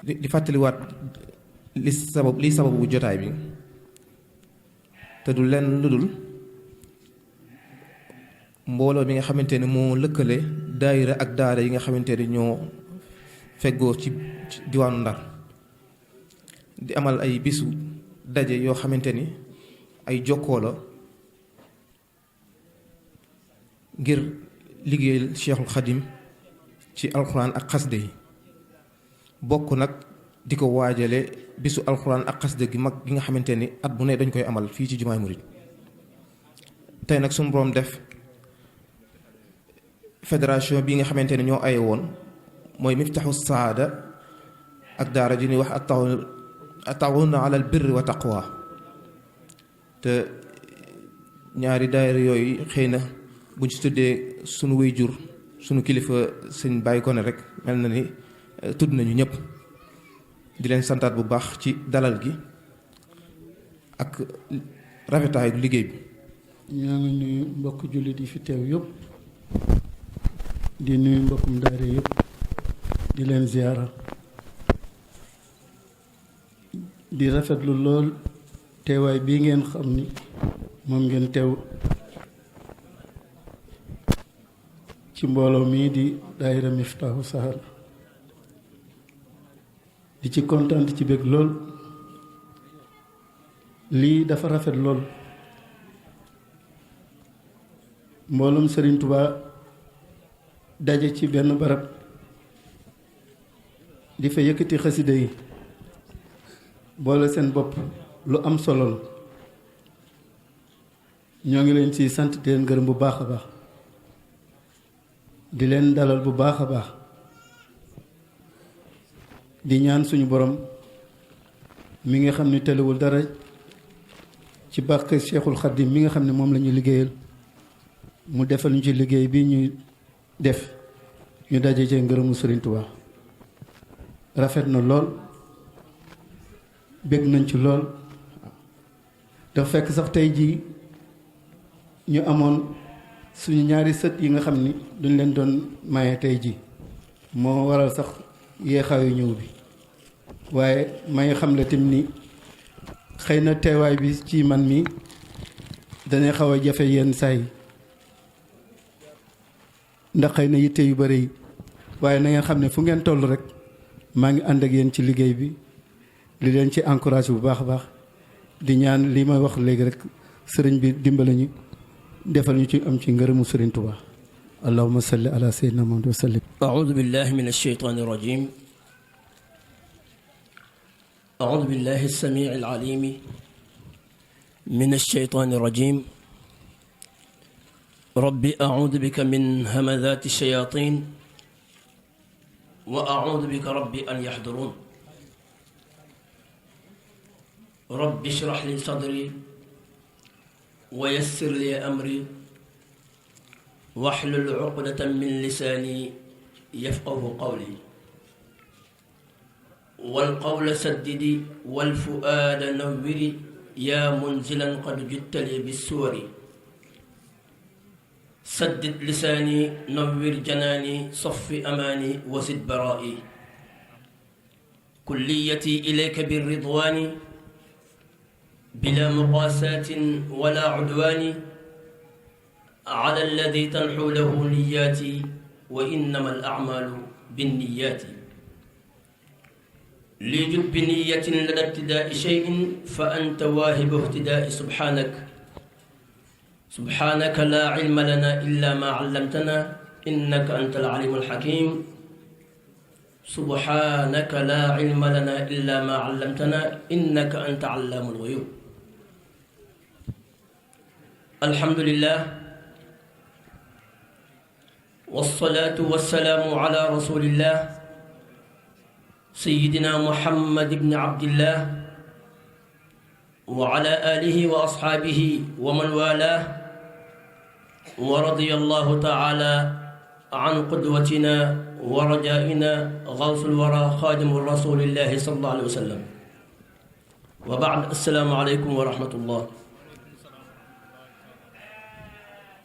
di fàttaliwaat li sababu jotaay bi te du lenn lu dul mbooloo mi nga xamante ne moo lëkkale daayira ak daara yi nga xamante ne ñoo feggoo ci diwaanu Ndar di amal ay bisu daje yoo xamante ni ay jokkoo la ngir liggéeyal Cheikhul Khadim ci alxuraan ak xasde yi bokk nag di ko waajale bisu alxuraan ak xasde gi mag gi nga xamante ni at bu ne dañ koy amal fii ci jumaay murid tey nag suñu boroom def fédération bi nga xamante ne ñoo aye woon mooy Miftahu Saada ak daara ji ñuy wax at-taawun ala al-birri wa taqwa te ñaari daayira yooyu xëy na buñ ci tuddee sunu waajur sunu kilifa sëñ bàyyi ko ne rek mel na ni tudd nañu ñëpp di leen santaat bu baax ci dalal gi ak rafetaayu liggéey bi. ñaa ngi nuyu mbokk jullit yi fi teew yëpp di nuyu mbokkum daara yëpp di leen ziyaara di rafetlu lool teewaay bii ngeen xam ni moom ngeen teew ci mbooloo mii di daayira Miftahu Saada di ci kontaan ci bëgg lool lii dafa rafet lool mbooloom Serigne Touba daje ci benn barab di fa yëkkati xasida yi boole seen bopp lu am solo la ñoo ngi leen ci sant di leen gërëm bu baax a baax di leen dalal bu baax a baax di ñaan suñu borom mi nga xam ne telewul dara ci barke Cheikhul Khadim mi nga xam ne moom la ñuy liggéeyal mu defal ñu ci liggéey bi ñuy def ñu daje ci ngërëmu Sëriñ Tuubaa rafet na lool bég nañ ci lool dafa fekk sax tey jii ñu amoon suñu ñaari sët yi nga xam ni duñ leen doon maye tey jii moo waral sax yeexaayu ñëw bi waaye may xam le tim ni xëy na teewaay bi ci man mi dana xaw a jafe yenn saa yi ndax xëy na yitte yu bëri yi waaye na ngeen xam ne fu ngeen toll rek maa ngi ànd ak yéen ci liggéey bi li leen ci encouragé bu baax a baax di ñaan li may wax léegi rek sëriñ bi dimbale ñu defal ñu ci am ci ngërëmu Sëriñ Tuubaa allahumma salli ala sayyidina Muhammad wa sallim. أعوذ بالله من الشيطان الرجيم أعوذ بالله السميع العليم من الشيطان الرجيم ربي أعوذ بك من همذات الشياطين وأعوذ بك ربي أن يحضرون ربي اشرح لي صدري ويسر لي أمري واحلل عقدة من لساني يفقه قولي والقول سددي والفؤاد نوري يا منزلا قد جدت لي بالسور سدد لساني نور جناني صف أماني وزد برائي كليتي إليك بالرضوان بلا مقاساة ولا عدوان على الذي تنحو له نياتي وإنما الأعمال بالنيات لجد بنية لدى ابتداء شيء فأنت واهب اهتداء سبحانك لا علم لنا إلا ما علمتنا إنك أنت العليم الحكيم سبحانك لا علم لنا إلا ما علمتنا إنك أنت علام الغيوب الحمد لله والصلاة والسلام على رسول الله سيدنا محمد بن عبد الله وعلى آله وأصحابه ومن والاه ورضي الله تعالى عن قدوتنا ورجائنا غوث الورى خادم الرسول الله صلى الله عليه وسلم وبعد السلام عليكم ورحمة الله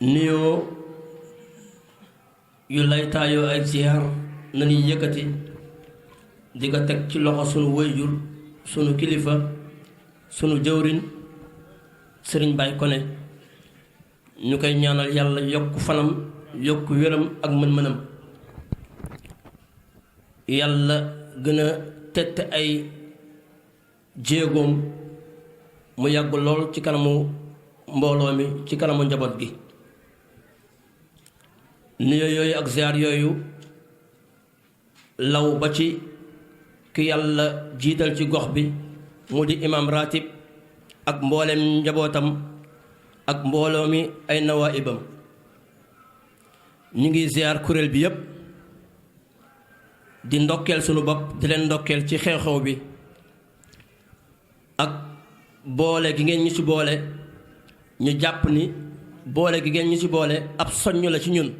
نيو يلايتايو أي زيار نني يكتي diga teg ci loxo sunu wayjur sunu kilifa sunu jëwrin sëriñ Baye Koné ñu koy ñaanal yàlla yokk fanam yokk wéram ak mën-mënam yàlla gën a tette ay jéegoom mu yàgg lool ci kanamu mbooloo mi ci kanamu njaboot gi nuyoo yooyu ak ziar yooyu law ba ci ki yàlla jiital ci gox bi mu di imam ratib ak mboolem njabootam ak mbooloo mi ay nawaibam ñu ngi ziar kuréel bi yépp di ndokkeel sunu bopp di leen ndokkeel ci xew-xew bi ak boole gi ngeen ñu ci boole ñu jàpp ni boole gi ngeen ñu ci boole ab soññ la ci ñun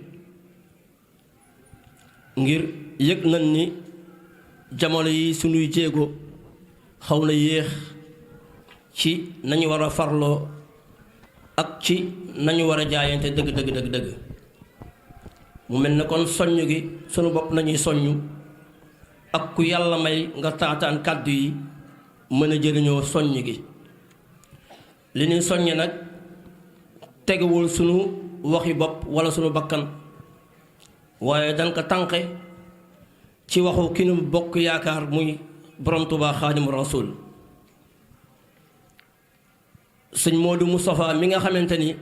ngir yëg nañ ni jamono yi sunuy jéego xaw na yéex ci nañu war a farloo ak ci nañu war a jaayante dëgg mu mel ne kon soññ gi sunu bopp nañuy soññ ak ku yàlla may nga taataan kàddu yi mën a jëriñoo soññ gi li ñuy soññe nag tegewul sunu waxi bopp wala sunu bakkan waaye dañ ko tànqe ci waxu ki nu bokk yaakaar muy borom Tuubaa Xaadimu Rasuul sëñ Moodu Moustapha mi nga xamante ni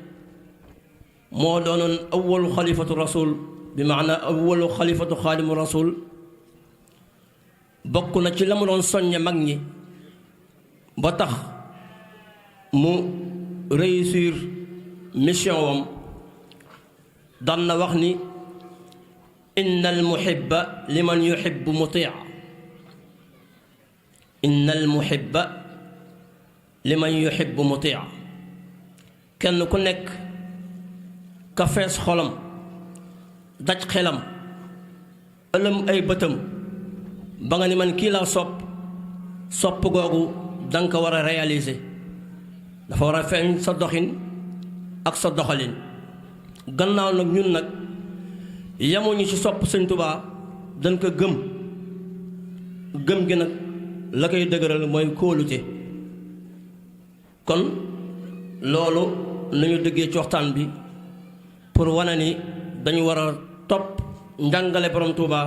moo doonoon awwalu xalifatu rasul bi maana awwalu xalifatu Xaadimu Rasuul bokk na ci la mu doon soññe mag ñi ba tax mu réussir mission wam daan na wax ni إن المحب لمن يحب مطيع إن المحب لمن يحب مطيع كن كنك كفيس خلم دج خلم ëlëm ay bëtam ba nga ni man kii laa sopp googu danga ko war a réaliser dafa war a feeñ sa doxin ak sa doxalin. gannaaw nag ñun nag yamuñu ci sopp Sëñ Tuubaa dañ ko gëm gi nag la koy dëgëral mooy kóolute. kon loolu nañu dëggee ci waxtaan bi pour wane ni dañu war a topp njàngale borom Tuubaa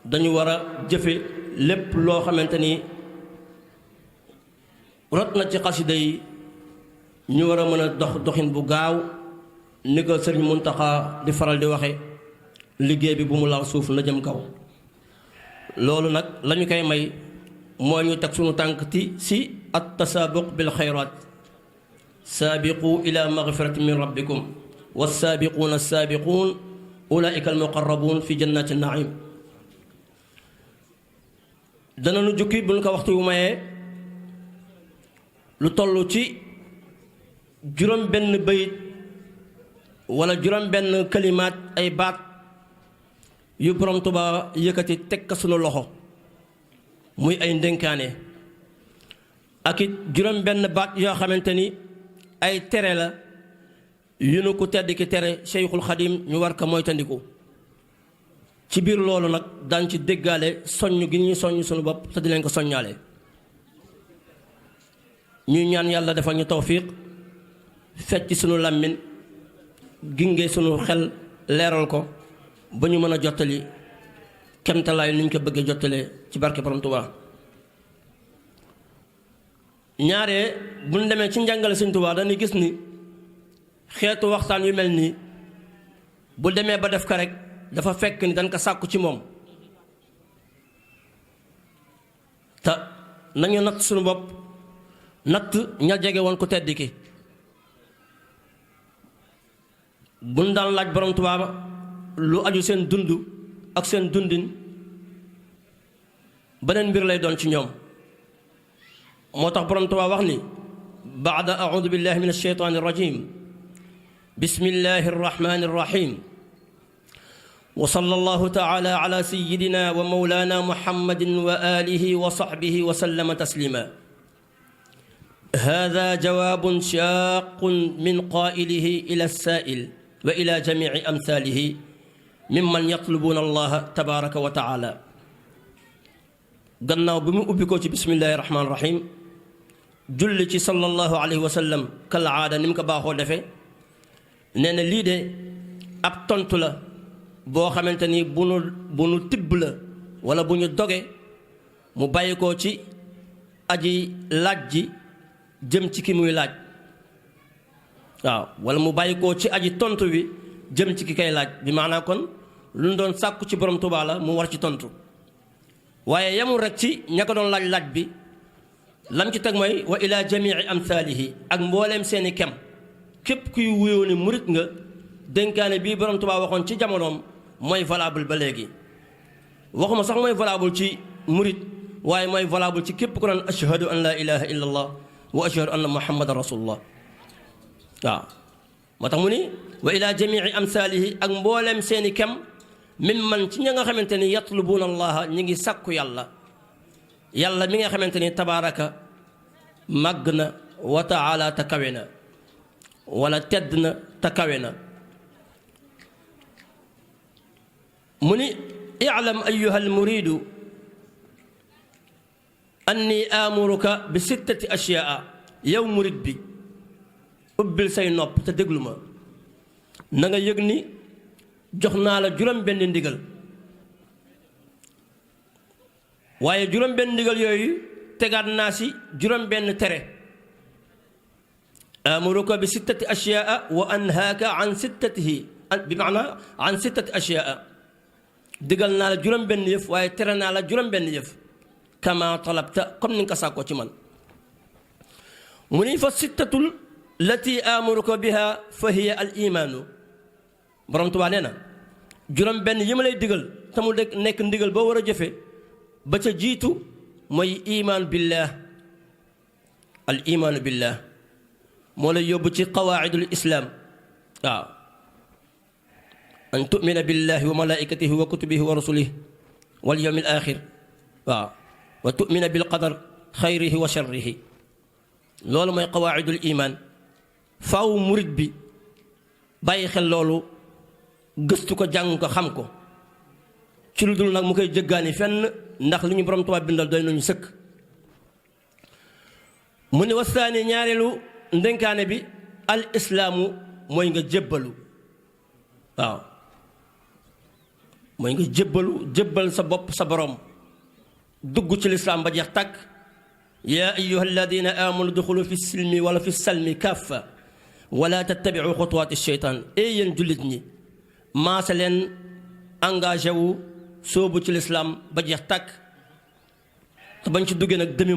dañu war a jëfe lépp loo xamante ni rot na ci xasida yi ñu war a mën a doxin bu gaaw ni ko Sëriñ Muntaxa di faral di waxe liggéey bi bu mu laal suuf na jëm kaw. loolu nag lañu koy may moo ñu teg sunu tànk ci at tasaabuq bil xayraat saabiqu ila magfirati min rabbikum wassaabiquuna assaabiquun ulaika almuqarrabuun fi jannati naim. danañu jukki bu ñu ko waxtu wu mayee lu toll ci juróom benn bayit wala juróom benn kalimaat ay baat yu borom Tuubaa yëkkati teg ka sunu loxo muy ay ndénkaane ak it juróom benn baat yoo xamante ni ay tere la yu nu ko tedd ki tere Cheikhul Xadim ñu war ko moytandiku. ci biir loolu nag daan ci déggaale soññ gi ñuy soññ sunu bopp te di leen ko soññaale. ñuy ñaan yàlla defal ñu tawfiq fecc sunu làmmiñ ginge sunu xel leeral ko ba ñu mën a jottali kemtalaayu ni ñu ko bëggee jottalee ci barke borom Tuubaa. ñaare bu ñu demee ci njàngale Sëñ Tuubaa dañuy gis ni xeetu waxtaan yu mel nii bu demee ba def ko rek dafa fekk ni dañ ko sàkku ci moom. te nañu natt suñu bopp natt ña jege woon ku tedd ki buñ daan laaj borom Tuubaa lu aju seen dund ak seen dundin beneen mbir lay doon ci ñoom. moo tax borom Tuubaa wax ni baada audu billahi min alsheytaani irrajim bismillahi arrahmani irrahim wa sallallahu taala ala sayidina wa mawlana muhammadin wa alihi wa sahbihi wa sallama taslima. hada jawabun shaaqun min qaa'ilihi ila alsaa'il wa ila jamici amthalihi mimman yatlubuuna allaha tabaraka wa taala. gannaaw bi mu ubbi ko ci bismillahi rahmaani rahim julli ci sallallahu alayhi wa sallam kal aada ni mu ko baaxoo defee nee na lii de ab tontu la boo xamante ni bu nu tibb la wala bu ñu doge mu bàyyi ko ci aji laaj ji jëm ci ki muy laaj waaw wala mu bàyyi ko ci aji tontu bi jëm ci ki kay laaj bi maanaam kon lu ñu doon sàkku ci borom Tuubaa la mu war ci tontu waaye yemul rek ci ña ko doon laaj bi lam ci teg mooy wa ila jamii amthalihi ak mbooleem seeni kem képp kuy wuyoo ni murit nga dénkaane bii borom Tuubaa waxoon ci jamonoom mooy valable ba léegi. waxuma sax mooy valable ci murit waaye mooy valable ci képp ku naan ashhadu an la ilaha illa allah wa ashhadu anna muhammadan rasulullah waaw moo tax mu ni wa ila jamii amthalihi ak mbooleem seeni kem mimman ci ña nga xamante ni yatlubuuna allaha ñi ngi sàkku yàlla mi nga xamante ni tabaaraka màgg na wa taala te kawe na wala tedd na te kawe na. mu ni i'lam ayyuha almuridu anni amuruka bi sittati ashyaa yow murid bi ubbil say nopp te déglu ma na nga yëg ni jox naa la juróom benn ndigal waaye juróom benn ndigal yooyu tegaat naa si juróom benn tere. amuruka bi sittati ashyaa wa anhaaka an sittatihi bi maana an sittati ashyaa digal naa la juróom benn yëf waaye tere naa la juróom benn yëf kama talabta comme ni nga ko sàkkoo ci man. mu ni fa sittatul lati amuruka biha fa hiya al imaanu borom Tuubaa nee na juróom benn yi ma lay digal te mu nekk ndigal boo war a jëfe ba ca jiitu mooy imaan billah al imaanu billah moo lay yóbbu ci qawaidul islaam waaw an tumina billahi wa malaikatihi wa kutubihi wa rusulihi wal yawmil axir waaw wa tumina bil qadar xayrihi wa sharrihi loolu mooy qawaidul iman faaw murit bi bàyyi xel loolu gëstu ko jàng ko xam ko ci lu dul nag mu koy jëggaani fenn ndax li ñu borom Tuubaa bindal doy nañu sëkk mu ne wasaani ñaareelu ndénkaane bi al islaamu mooy nga jébbalu waaw mooy nga jébbal sa bopp sa borom dugg ci lislaam ba jeex tàkk yaa ayyuha alladina amanu duxulu fi silmi wala fi salmi kaffa wala tattabiu xutuwaati sheytaan yéen jullit ñi maase leen engagé wu soobu ci lislaam ba jeex tàkk te bañ ci duggee nag demi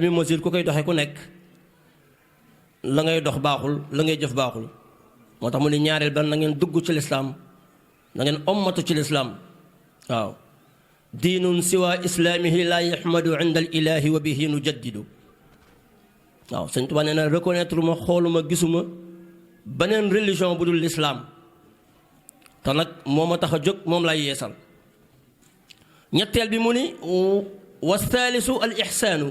mesure ku koy doxee ku nekk la ngay dox baaxul la ngay jëf baaxul moo tax mu ne ñaareel ban na ngeen dugg ci lislaam na ngeen ommatu ci lislaam waaw diinun siwa islaamihi laa yaxmadu inda al ilahi wa bihi nujaddidu waaw Sëñ Tuubaa nee na reconnaître ma xooluma gisuma beneen religion bu dul lislaam te nag moo ma tax a jóg moom lay yeesal ñetteel bi mu ni wa thaalisu al ixsaanu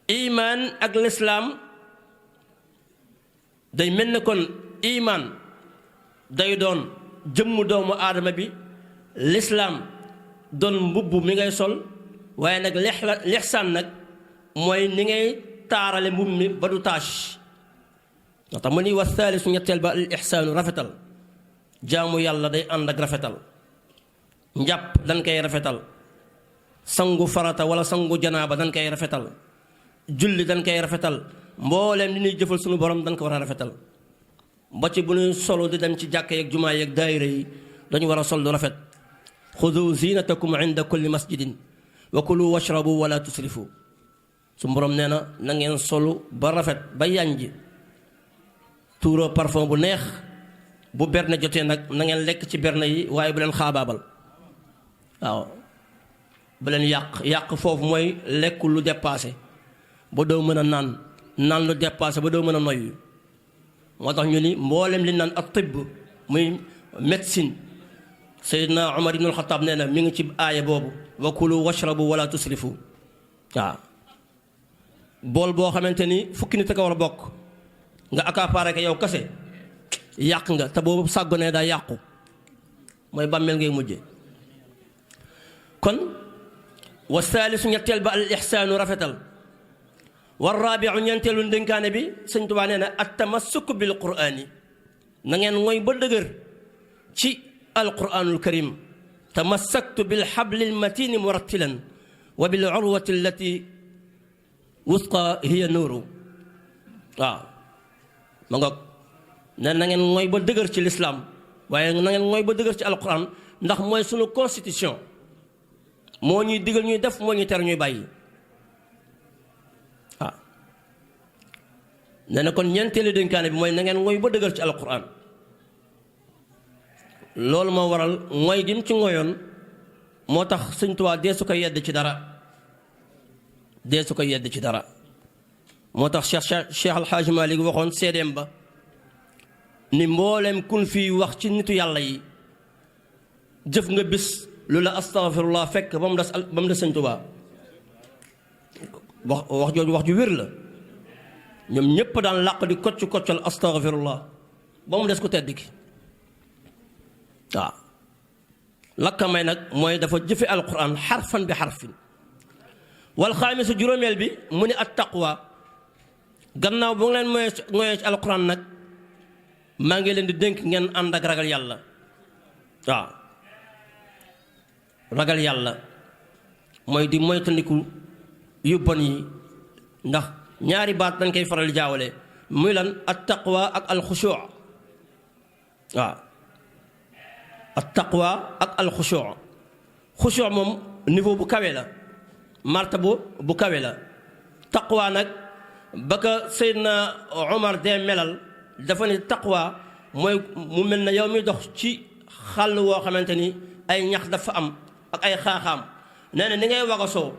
imaan ak lislaam day mel ne kon imaan day doon jëmm doomu aadama bi lislaam doon mbubb mi ngay sol waaye nag lixsaan nag mooy ni ngay taarale mbubb mi ba du tâche moo tax mu ni wa thaalisu ñetteel ba al ixsaanu rafetal jaamu yàlla day ànd ak rafetal njàpp dañ koy rafetal sangu farata wala sangu janaaba dañ koy rafetal julli dañ koy rafetal mbooleem li ñuy jëfal suñu borom dañ ko war a rafetal ba ci bu ñuy solo di dem ci jàkka yeeg jumaa yeeg daayira yi dañu war a sol lu rafet xudu zinatakum inda kulli masjidin wa kulu washrabu wala tusrifu su borom nee na na ngeen solu ba rafet ba yànj tuuro parfum bu neex bu berne jotee nag na ngeen lekk ci berne yi waaye bu leen xaabaabal waaw bu leen yàq foofu mooy lekk lu dépassé ba doo mën a naan lu dépassé ba doo mën a noyyi moo tax ñu ni mboolem li naan ak tibb muy médecine Seydina Omar ibn al-Khattab nee na mi ngi ci aaya boobu wa kulu washrabu wala tusrifu waaw bool boo xamante ni fukki nit a ko war a bokk nga accaparé ko yow kase yàq nga te boobu sàggonee daa yàqu mooy bàmmeel ngay mujje kon wa saalisu ñetteel ba al ixsaanu rafetal wa raabiu ñeenteelu ndénkaane bi Sëñ Tuubaa nee na at tamassuk bil quraani na ngeen mooy ba dëgër ci alquraanul karim tamassaktu bil xablil matini murattilan wa bil urwati allati wusqa hiya nuuru waaw ma nga ne na ngeen mooy ba dëgër ci lislaam waaye na ngeen mooy ba dëgër ci alquran ndax mooy sunu constitution moo ñuy digal ñuy def moo ñuy tere ñuy bàyyi waaw nee na kon ñeenteelu dénkaane bi mooy na ngeen mooy ba dëgër ci alquran loolu moo waral mooy gim ci ngoyoon moo tax Sëñ Tuubaa dee su ko yedd ci dara moo tax Cheikh Alxaaji Maalik waxoon seedeem ba ni mboolem kun fii wax ci nitu yàlla yi jëf nga bis lu la astaghfirullah fekk ba mu des Sëñ Tuubaa wax jooju wax ju wér la ñoom ñépp daan làq di koccal astaghfirullah ba mu des ku tedd ki waaw lakka may nag mooy dafa jëfe alquran xarfan bi xarfin wal xaamisu juróomeel bi mu ni at taqwa gannaaw bu nga leen mooyee ci alquran nag maa ngi leen di dénk ngeen ànd ak ragal yàlla waaw ragal yàlla mooy di moytandiku yu bon yi ndax ñaari baat dañ koy faral di jaawale muy lan at taqwa ak alxushu waaw at taqwa ak alxushu xushu moom niveau bu kawe la martaba bu kawe la taqwa nag ba ka Seydina Omar dee melal dafa ne taqwa mooy mu mel na yow mi dox ci xàll woo xamante ni ay ñax dafa am ak ay xaaxaam nee na ni ngay wagasoo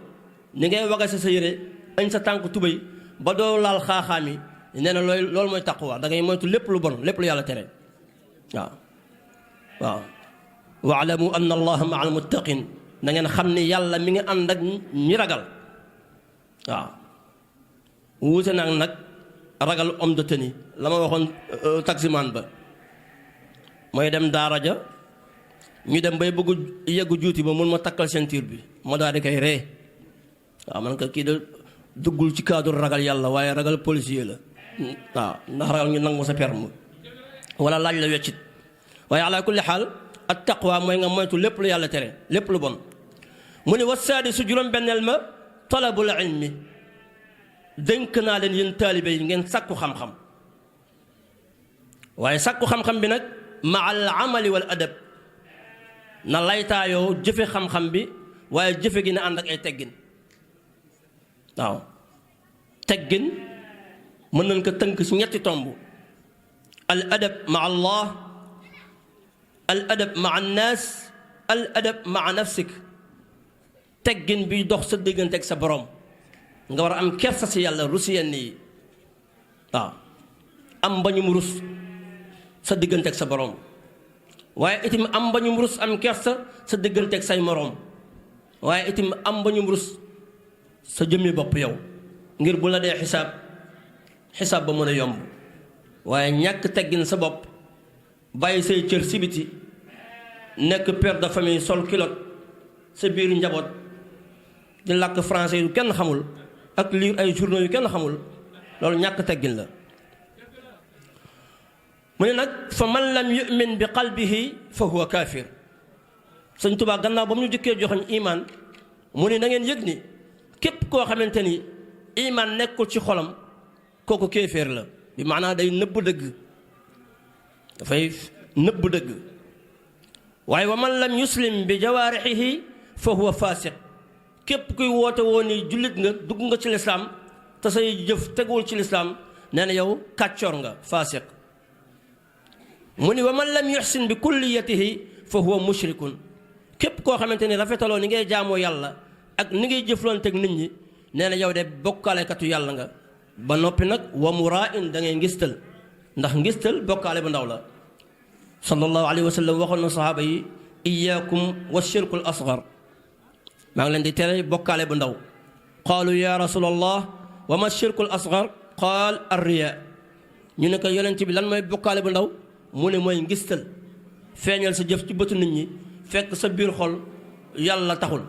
ni ngay wagase sa yére añ sa tànk tubéy ba doo laal xaaxaam yi nee na loolu mooy taqwa da ngay moytu lépp lu bon lépp lu yàlla tere waaw waaw waalamu anna allaha maa almuttaqin na ngeen xam ni yàlla mi ngi ànd ak ñi ragal waaw wuute nag ragal homme de tenue la ma waxoon taximan ba mooy dem daara ja ñu dem bay bëgg yeggu juuti ba mun ma takkal ceinture bi ma daal di koy ree waaw man ko kii de duggul ci cadre ragal yàlla waaye ragal policier la waaw ndax ragal ñu nangu sa perme wala laaj la weccit waaye ala kulli xaal at taqwa mooy nga moytu lépp lu yàlla tere lépp lu bon mu ni wasaadi su juróom-benneel ma talabul ilmi dénk naa leen yéen taalibe yi ngeen sàkku xam-xam waaye sàkku xam-xam bi nag ma al amali wal adab na laytaayoo jëfe xam-xam bi waaye jëfe gi na ànd ak ay teggin waaw teggin mën nañ ko tënk ci ñetti tomb al adab ma allah al adab ma annaas al adab ma nafsik teggin bi dox sa diggante ak sa borom nga war a am kersa si yàlla rusi yenn yi waaw am bañum rus sa diggante ak sa borom waaye itam am bañum rus am kersa sa diggante ak say moroom waaye itam am bañum rus sa jëmmi bopp yow ngir bu la dee xisaab ba mën a yomb waaye ñàkk teggin sa bopp bàyyi say cër si biti nekk père de famille sol kilot sa biir njaboot di làkk français yu kenn xamul ak lire ay journaux yu kenn xamul loolu ñàkk teggin la mu ne nag fa man lam yu'min bi qalbihi fa huwa kaafir Sëñ Tuubaa gannaaw ba mu ñu jëkkee joxoñ iman mu ne na ngeen yëg ni képp koo xamante ni iman nekkul ci xolam kooku kéeféer la bi maanaa day nëbb dëgg dafay nëbb dëgg waaye wa man lam yuslim bi jawaarixihi fa huwa faasiq képp kuy woote woo ni jullit nga dugg nga ci lislaam te say jëf teguwul ci lislaam nee na yow kàccoor nga faasiq mu ni wa man lam yuxsin bi kulliyatihi fa huwa mushrikun képp koo xamante ni rafetaloo ni ngay jaamoo yàlla ak ni ngay jëflanteeg nit ñi nee na yow de bokkaalekatu yàlla nga ba noppi nag wa muraa'in da ngay ngistal ndax ngistal bokkaale bu ndaw la sallallahu alayhi wa sallam waxoon na sahaaba yi iyaakum wa shirkul asgar maa ngi leen di tere bokkaale bu ndaw qaalu ya rasulallah wa ma shirkul asgar qaal arriya ñu ne ko yonent bi lan mooy bokkaale bu ndaw mu ne mooy ngistal feeñal sa jëf ci bëtu nit ñi fekk sa biir xol yàlla taxul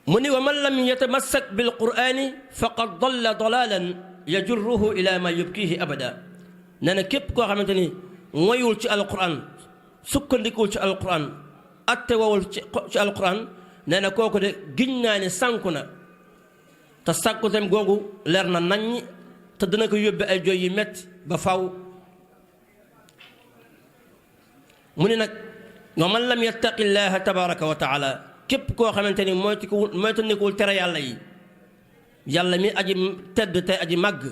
mu ni wa man lam yatamassak bil qur'ani faqad dalla dalalan yajurruhu ila ma yubkihi abada nee na képp koo xamante ni moyul ci alquran sukkandikuwul ci alquran atte wawul ci alquran nee na kooku de giñ naa ne sànku na te sànkutem googu leer na naññ te dina ko yóbbe ay jooy yi metti ba faw mu ni nag wa man lam yattaqi llaha tabaraka wa taala képp koo xamante ni moytandikuwul tere yàlla yi yàlla mi aji tedd te aji màgg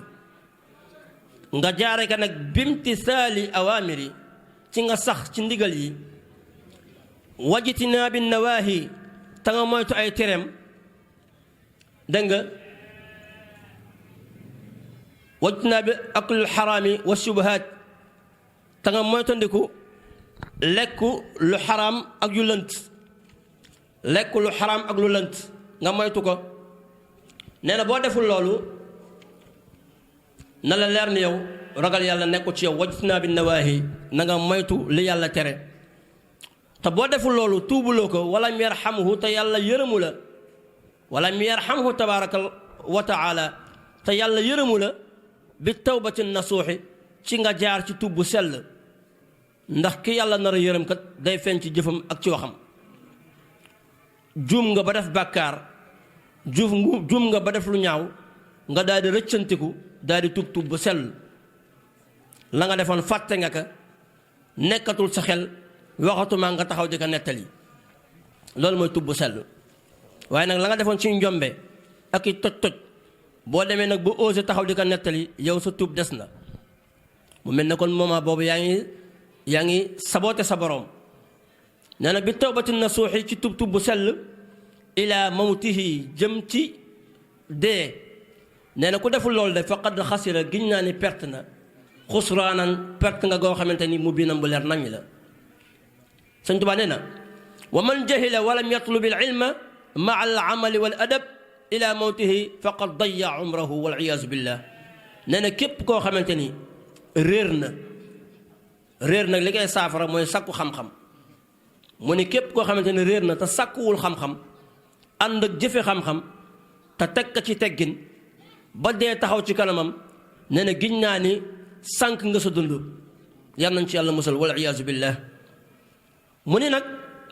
nga jaare ka nag bimtisaali awaamiri ci nga sax ci ndigal yi wajitinaabi nawaahi te nga moytu ay tereem dégg nga wajitinaabi aklul xaraami wa subahaat te nga moytandiku lekku lu xaraam ak yu lënt lekku lu xaraam ak lu lënt nga moytu ko nee na boo deful loolu na la leer ni yow ragal yàlla nekku ci yow wajtinaa bi nawaahi na nga moytu li yàlla tere te boo deful loolu tuubuloo ko walam yarhamhu te yàlla yërëmu la walam yarhamhu tabaraka wa taala te yàlla yërëmu la bi tawbati nasuuxi ci nga jaar ci tuub bu sell ndax ki yàlla nar a yërëm kat day feeñ ci jëfam ak ci waxam juum nga ba def bàkkaar juum nga ba def lu ñaaw nga daal di rëccantiku daal di tuub bu sell la nga defoon fàtte nga ka nekkatul sa xel waxatuma nga taxaw di ko nettali loolu mooy tuub bu sell waaye nag la nga defoon ci njombe ak i toj boo demee nag bu osé taxaw di ko nettali yow sa tuub des na mu mel ne kon moment boobu yaa ngi saboote sa borom nee na bi tawbati nasuuxi ci tub bu sell ila mawtihi jëm ci dee nee na ku deful loolu de faqad xasira giñ naa ni perte na xusraanan perte nga goo xamante ni mu biinam bu leer nañ la. Sëñ Tuubaa nee na wa man jahila walam yatlub al ilma maa al amali wal adab ila mawtihi faqad dayya umrahu wal iyaazu billah. nee na képp koo xamante ni réer na li koy saafara mooy sakku xam-xam. mu ne képp koo xamante ne réer na te sakkuwul xam-xam ànd ak jëfe xam-xam te teg ka ci teggin ba dee taxaw ci kanamam nee na giñ naa ni sànq nga sa dund. yal nañ ci yàlla musal wal iyaazu billah. mu ni nag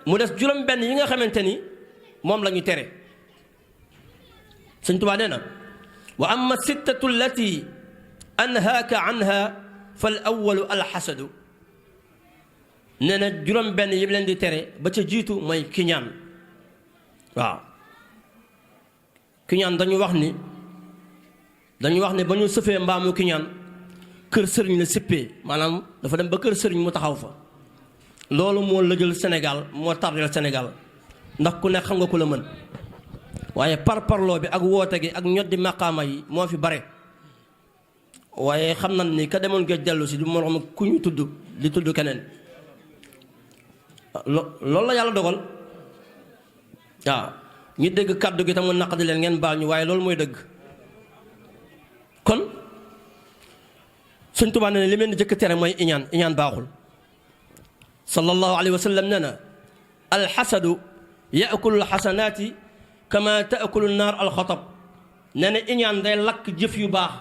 mu des juróom-benn yi nga xamante ni moom la ñu tere. Sëñ Tuubaa nee na wa amma sittatu allati anhaaka anha fal awwalu alxasadu. nee na juróom-benn yi leen di tere ba ca jiitu mooy kiñaan. waaw kiñaan dañu wax ni ba ñu sëfee mbaamu kiñaan kër sëriñ la sippee maanaam dafa dem ba kër sëriñ mu taxaw fa. loolu moo lëjal Sénégal moo tardel Sénégal ndax ku nekk xam nga ku la mën waaye parparloo bi ak woote gi ak ñoddi maqaama yi moo fi bare. waaye xam nañ ni ka demoon géej dellu si du moroom ku ñu tudd di tudd keneen. loolu la yàlla dogal waaw ñi dégg kàddu gi tam mu naqadi leen ngeen baal ñu waaye loolu mooy dëgg. kon Sëñ Tuubaa ne li leen di jëkk tere mooy iñaan baaxul. sallallahu alayhi wa sallam nee na alxasadu yaakulu alxasanaati kama taakulu naar alxatab. nee na iñaan day lakk jëf yu baax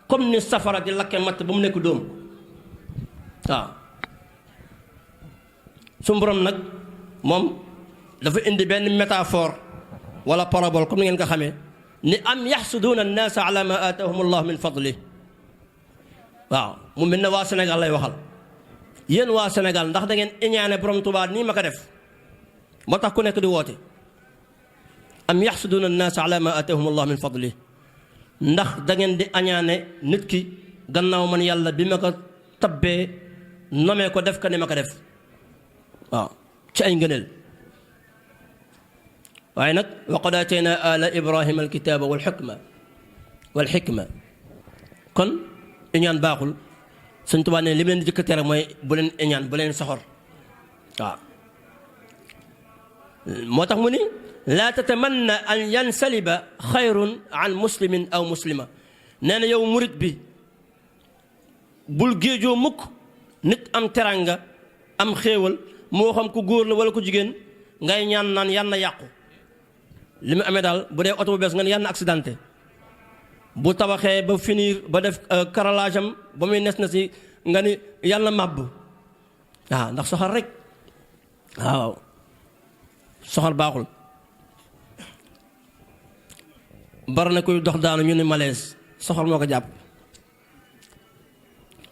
comme ni safara di lakke matt ba mu nekk dóom. waaw su borom nag moom dafa indi benn métaphore wala parabole comme ni ngeen ko xamee ni am yaxsuduuna annaasa ala ma aatahum allah min fadli. waaw mu mel ne waa Sénégal lay waxal. yéen waa Sénégal ndax da ngeen iñaane borom Tuubaa nii ma ko def moo tax ku nekk di woote. am yaxsuduuna annaasa ala ma aatahum allah min fadli. ndax da ngeen di añaane nit ki gannaaw man yàlla bi ma ko tabbee nomee ko def ko ni ma ko def. waaw ci ay ngëneel. waaye nag wa qad aatayna ala ibrahima alkitaaba wal xikma kon iñaan baaxul. Sëñ Tuubaa ne li mu leen di jëkk tere mooy bu leen iñaan bu leen soxor. waaw moo tax mu ni laa tatamanna an yansaliba xayrun an muslimin aw muslima. nee na yow murit bi bul géejoo mukk nit am teranga am xéewal moo xam ku góor la wala ku jigéen ngay ñaan naan yan na yàqu. li mu amee daal bu dee oto bu bees nga ne yan na accidenté. bu tabaxee ba finir ba def carrelage am ba muy nes na si nga ni yàlla màbb. waaw ndax soxal rek. waaw soxal baaxul. bari na koy dox daanu ñu ne malaise soxal moo ko jàpp.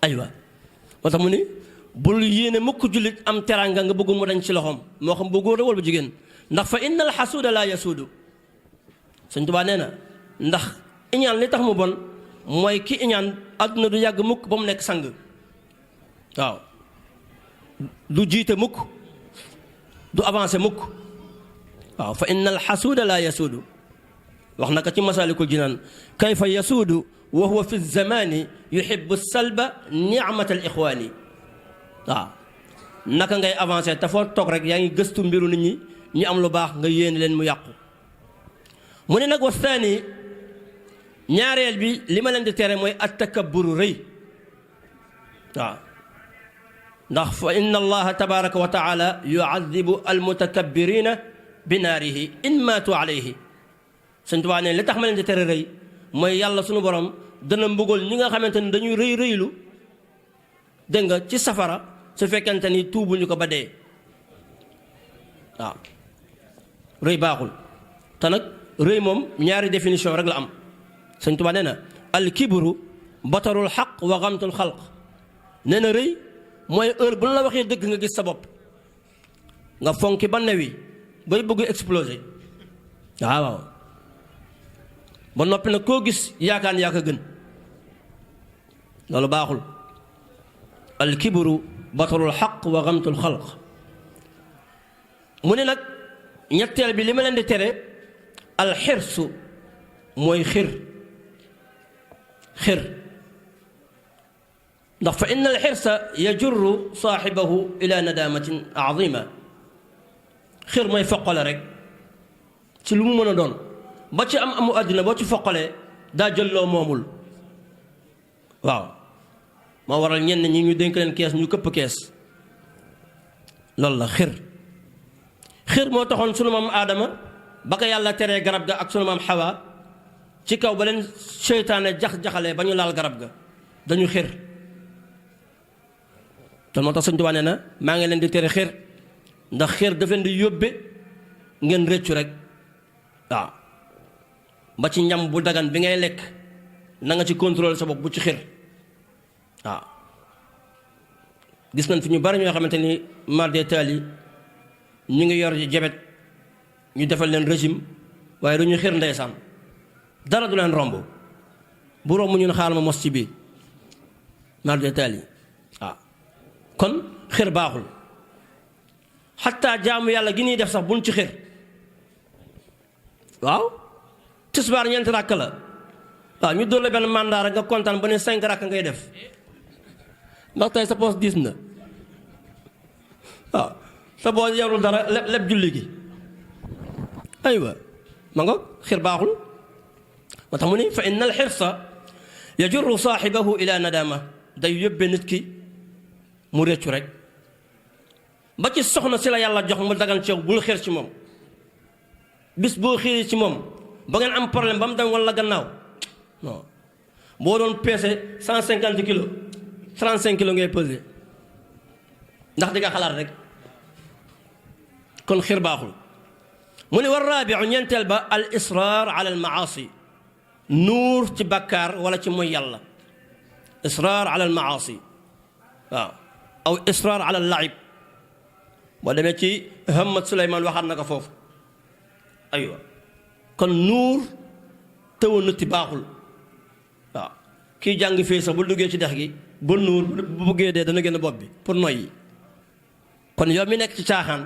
aywa moo tax mu ni bul yéene mukk jullit am teranga nga bëgg mu dañ ci loxoom moo xam bu góor la wala bu jigéen ndax fa innal xasuuda laa yasuudu. Sëñ Tuubaa nee na ndax iñaan li tax mu bon mooy ki iñaan àdduna du yàgg mukk ba mu nekk sang. waaw du jiite mukk du avancé mukk. waaw fa innal xasuuda laa yasuudu wax na ko ci masaalikul jinaan kayfa yasuudu wa huwa fi zamani yuhibbu salba nicmat al ixwaani. waaw naka ngay avancé te foo toog rek yaa ngi gëstu mbiru nit ñi ñu am lu baax nga yéene leen mu yàqu. mu ne nag wa thani ñaareel bi li ma leen di tere mooy attakabburu rëy. waaw ndax fa inna allaha tabaraka wa taala yuadibu almutakabbirina bi naarihi in maatu alayhi. Sëñ Tuubaa ne li tax ma leen di tere rëy mooy yàlla sunu borom dana mbugal ñi nga xamante ni dañuy rëy rëylu dégg nga ci safara su fekkente ni tuubuñu ko ba dee. waaw rëy baaxul te nag rëy moom ñaari définition rek la am. Sëñ Tuubaa nee na alkibru batarul xaq wa gamtul xalq. nee na rëy mooy heure bu la waxee dëgg nga gis sa bopp nga fonki ba newi bay bëgg exploser. waaw ba noppi nag koo gis yaakaan yaa ko gën loolu baaxul. alkibru batarul xaq wa gamtul xalq. mu ne nag ñetteel bi li ma leen di tere alxirsu mooy xir. ndax fa inna al xirsa yajurru saaxibahu ila nadamatin azima xir mooy foqale rek ci lu mu mën a doon ba ci am amu àddina boo ci foqalee daa jël loo moomul waaw moo waral ñenn ñi ñu dénk leen kees ñu këpp kees loolu la xir moo taxoon sunu maam aadama ba ko yàlla teree garab ga ak sunu maam xawa ci kaw ba leen seytaane jax-jaxalee ba ñu laal garab ga dañu xir te moo tax Sëñ Tuubaa nee na maa ngi leen di tere xir ndax xir daf leen di yóbbe ngeen rëccu rek waaw ba ci ñam bu dagan bi ngay lekk na nga ci contrôler sa bopp bu ci xir waaw gis nañ fi ñu bari ñoo xamante ni marde taali ñu ngi yor jabet ñu defal leen régime waaye duñu xir ndeysaan dara du leen romb bu romb ñun xaar ma mos ci bii marde taali waaw kon xir baaxul xataa jaamu yàlla gi ñuy def sax buñ ci xir waaw tisbaar ñeenti rakk la waaw ñu dóor la benn mandat rek nga kontaan ba ne 5 rakk ngay def ndax tey sa poos diis na waaw sa boo yorul dara leb julli gi aywa ma nga xir baaxul moo tax mu ni fa inna al xirsa yajurru saaxibahu ila nadama day yóbbe nit ki mu réccu rek ba ci soxna si la yàlla jox mu dagan ci yow bul xir ci moom bis boo xiiri ci moom ba ngeen am problème ba mu dem walla gannaaw non boo doon peese 150 kilos 35 kilos ngay pesé ndax di nga xalaat rek kon xir baaxul mu ne war raabiu ñeenteel ba al israr ala al maasi nuur ci bàkkaar wala ci mooy yàlla israr ala al maasi waaw aw israr ala al laib boo demee ci Hamad Suleymaan waxaat na ko foofu aywa kon nuur tëwa nutti baaxul waaw kii jàng fii sax bu duggee ci dex gi ba nuur bu bëggee dee dana génn bopp bi pour noyyi kon yow mi nekk ci caaxaan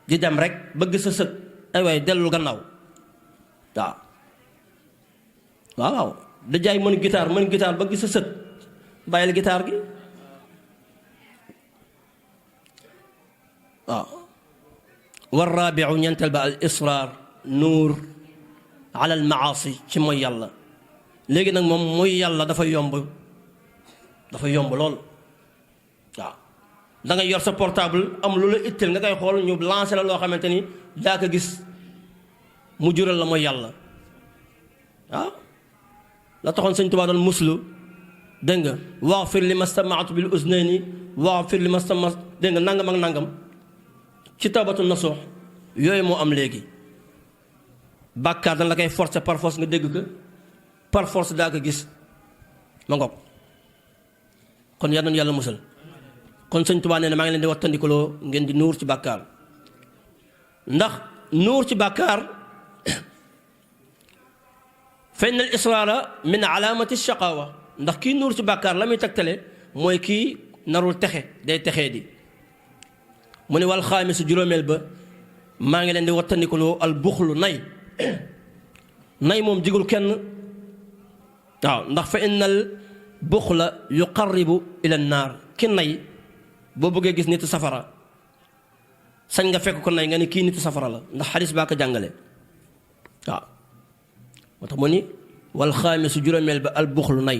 di dem rek bëgg sa sët ay waay dellul gannaaw waaw da jaay mën guitare bëgg sa sët bàyyil guitare gi waaw war raabiu ñeenteel ba al israr nuur ala al maasi ci mooy yàlla léegi nag moom mooy yàlla dafa yomb lool waaw da ngay yor sa portable am lu la itteel nga koy xool ñu lancé la loo xamante ni daa ko gis mu jural la mooy yàlla waaw la taxoon Sëñ Tuubaa doon muslu dégg nga waxfir li ma stamaatu bil uznayni waxfir li ma stamaat dégg nga nangam ak nangam ci tawbatu nasuux yooyu moo am léegi bàkkaar dañ la koy forcer par force nga dégg ko par force daa ko gis ma ngoog kon yal nañu yàlla musal kon Sëñ Tuubaa nee na maa ngi leen di wattandikuloo ngeen di nuur ci bàkkaar ndax nuur ci bàkkaar fa inna al israara min alaamati shaqaawa ndax kii nuur ci bàkkaar la muy tegtale mooy kii narul texe day texee di mu ne wal xaamisu juróomeel ba maa ngi leen di wattandikuloo al buxlu nay moom jigul kenn waaw ndax fa innal buxla yuqarribu ila naar ki nay boo bëggee gis nitu safara sañ nga fekk ko nay nga ni kii nitu safara la ndax xadis baa ko jàngale waaw moo tax mu ni wal xaamisu juróomeel ba al buxlu nay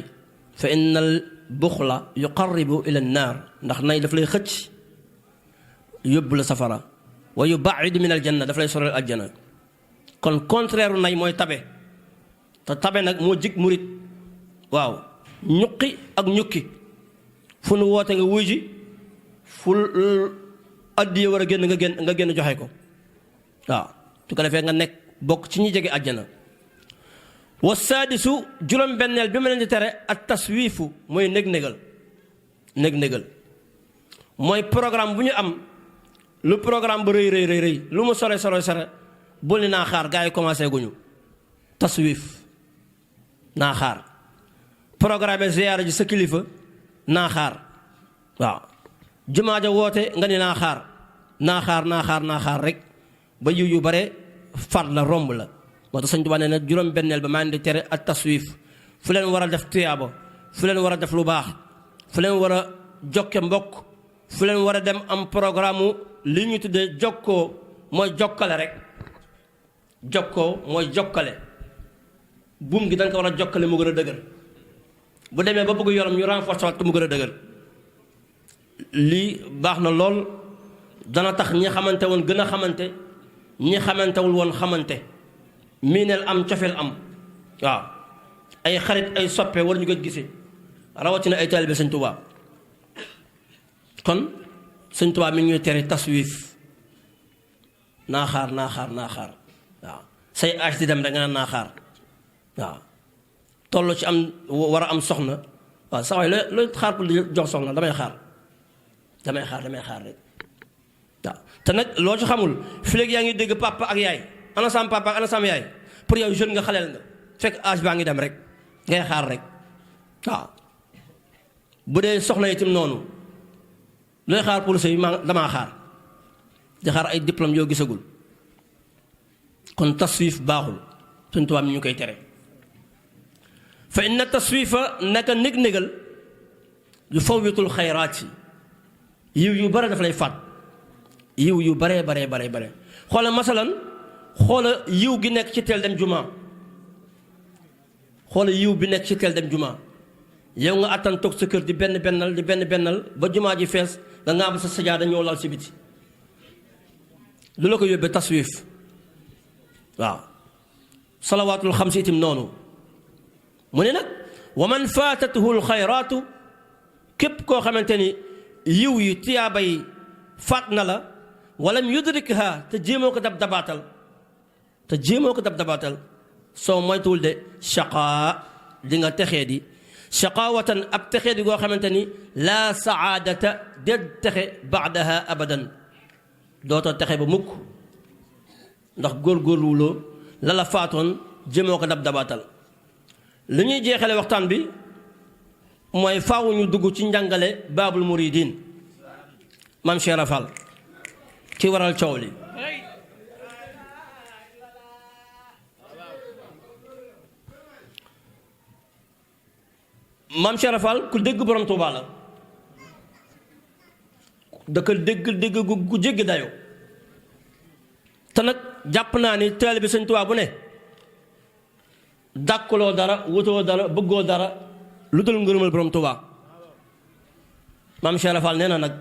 fa innal buxla yuqarribu ila naar ndax nay daf lay xëcc yóbbu la safara wa yubaidu min aljanna daf lay soreel aljana kon contraire nay mooy tabe te tabe nag moo jig murit waaw ñuqi ak ñukki fu nu woote nga wuy ji fu addiye war a génn nga génn joxe ko waaw su ko defee nga nekk bokk ci ñi jege aljana wa saadisu juróom-benneel bi ma leen di tere ak taswiifu mooy nég-négal mooy programme bu ñu am lu programme ba rëy lu mu sore bul ni naa xaar gars yi commencé guñu taswiif naa xaar programme ziyaara ji sa kilifa naa xaar waaw jumaa ja woote nga ni naa xaar rek ba yiw yu bare far la romb la moo tax Sëñ Tuubaa nee na juróom-benneel ba maa ngi di tere ak taswiif fu leen war a def tuyaaba fu leen war a def lu baax fu leen war a jokke mbokk fu leen war a dem am programme li ñu tuddee jokkoo mooy jokkale rek jokkoo mooy jokkale buum gi da nga ko war a jokkale mu gën a dëgër bu demee ba bëgg yoram ñu renforcer waat ko mu gën a dëgër lii baax na lool dana tax ñi xamante woon gën a xamante ñi xamantewul woon xamante miineel am cofeel am waaw ay xarit ay soppe war ñu ko gisee rawatina ay taalibe Sëñ Tuubaa kon Sëñ Tuubaa mi ngi ñuy tere taswif naa xaar waaw say âge di dem da nga naa xaar waaw toll ci am war a am soxna waaw sa waay looy xaar pour jox soxna damay xaar rek waaw te nag loo ci xamul fi léegi yaa ngi dégg papa ak yaay ana sam papa ak ana sam yaay pour yow jeune nga xaleel nga fekk âge baa ngi dem rek ngay xaar rek waaw bu dee soxna itam noonu looy xaar pour sëy damaa xaar di xaar ay diplôme yoo gisagul kon taswif baaxul Sëñ Tuubaa mi ñu koy tere fa inna taswifa naka négal yu fawwitul xayraat yiw yu bare daf lay faat yiw yu bare xoola masalan xoola yiw gi nekk ci teel dem juma xoola yiw bi nekk ci teel dem juma yow nga attan toog sa kër di benn bennal ba jumaa ji fees nga ngaam sa sajaada ñëw lal si biti lu la ko yóbbee taswif waaw salawaatul xamsi itam noonu mu ne nag wa man faatatuhu alxayraatu képp koo xamante ni yiw yi tiyaaba yi faat na la walam yudrikha te jéemoo ko dab dabaatal soo moytuwul de shaqaa di nga texee di shaqaawatan ab texee di goo xamante ni laa saadata déet texe baadaha abadan dootoo texe ba mukk ndax góorgóorluwuloo la la faatoon jéemoo ko dabaatal li ñuy jeexale waxtaan bi mooy faaw ñu dugg ci njàngale baabul muridiin maam Cheikh Rafal ki waral coow li maam Cheikh Rafal ku dégg borom Tuubaa la da ko dégg gu jéggi dayo te nag jàpp naa ni taalibe Sëñ Tuubaa bu ne dàkkuloo dara wutoo dara bëggoo dara lu dul ngërëmal borom Tuubaa maam Cheikh Rafal nee na nag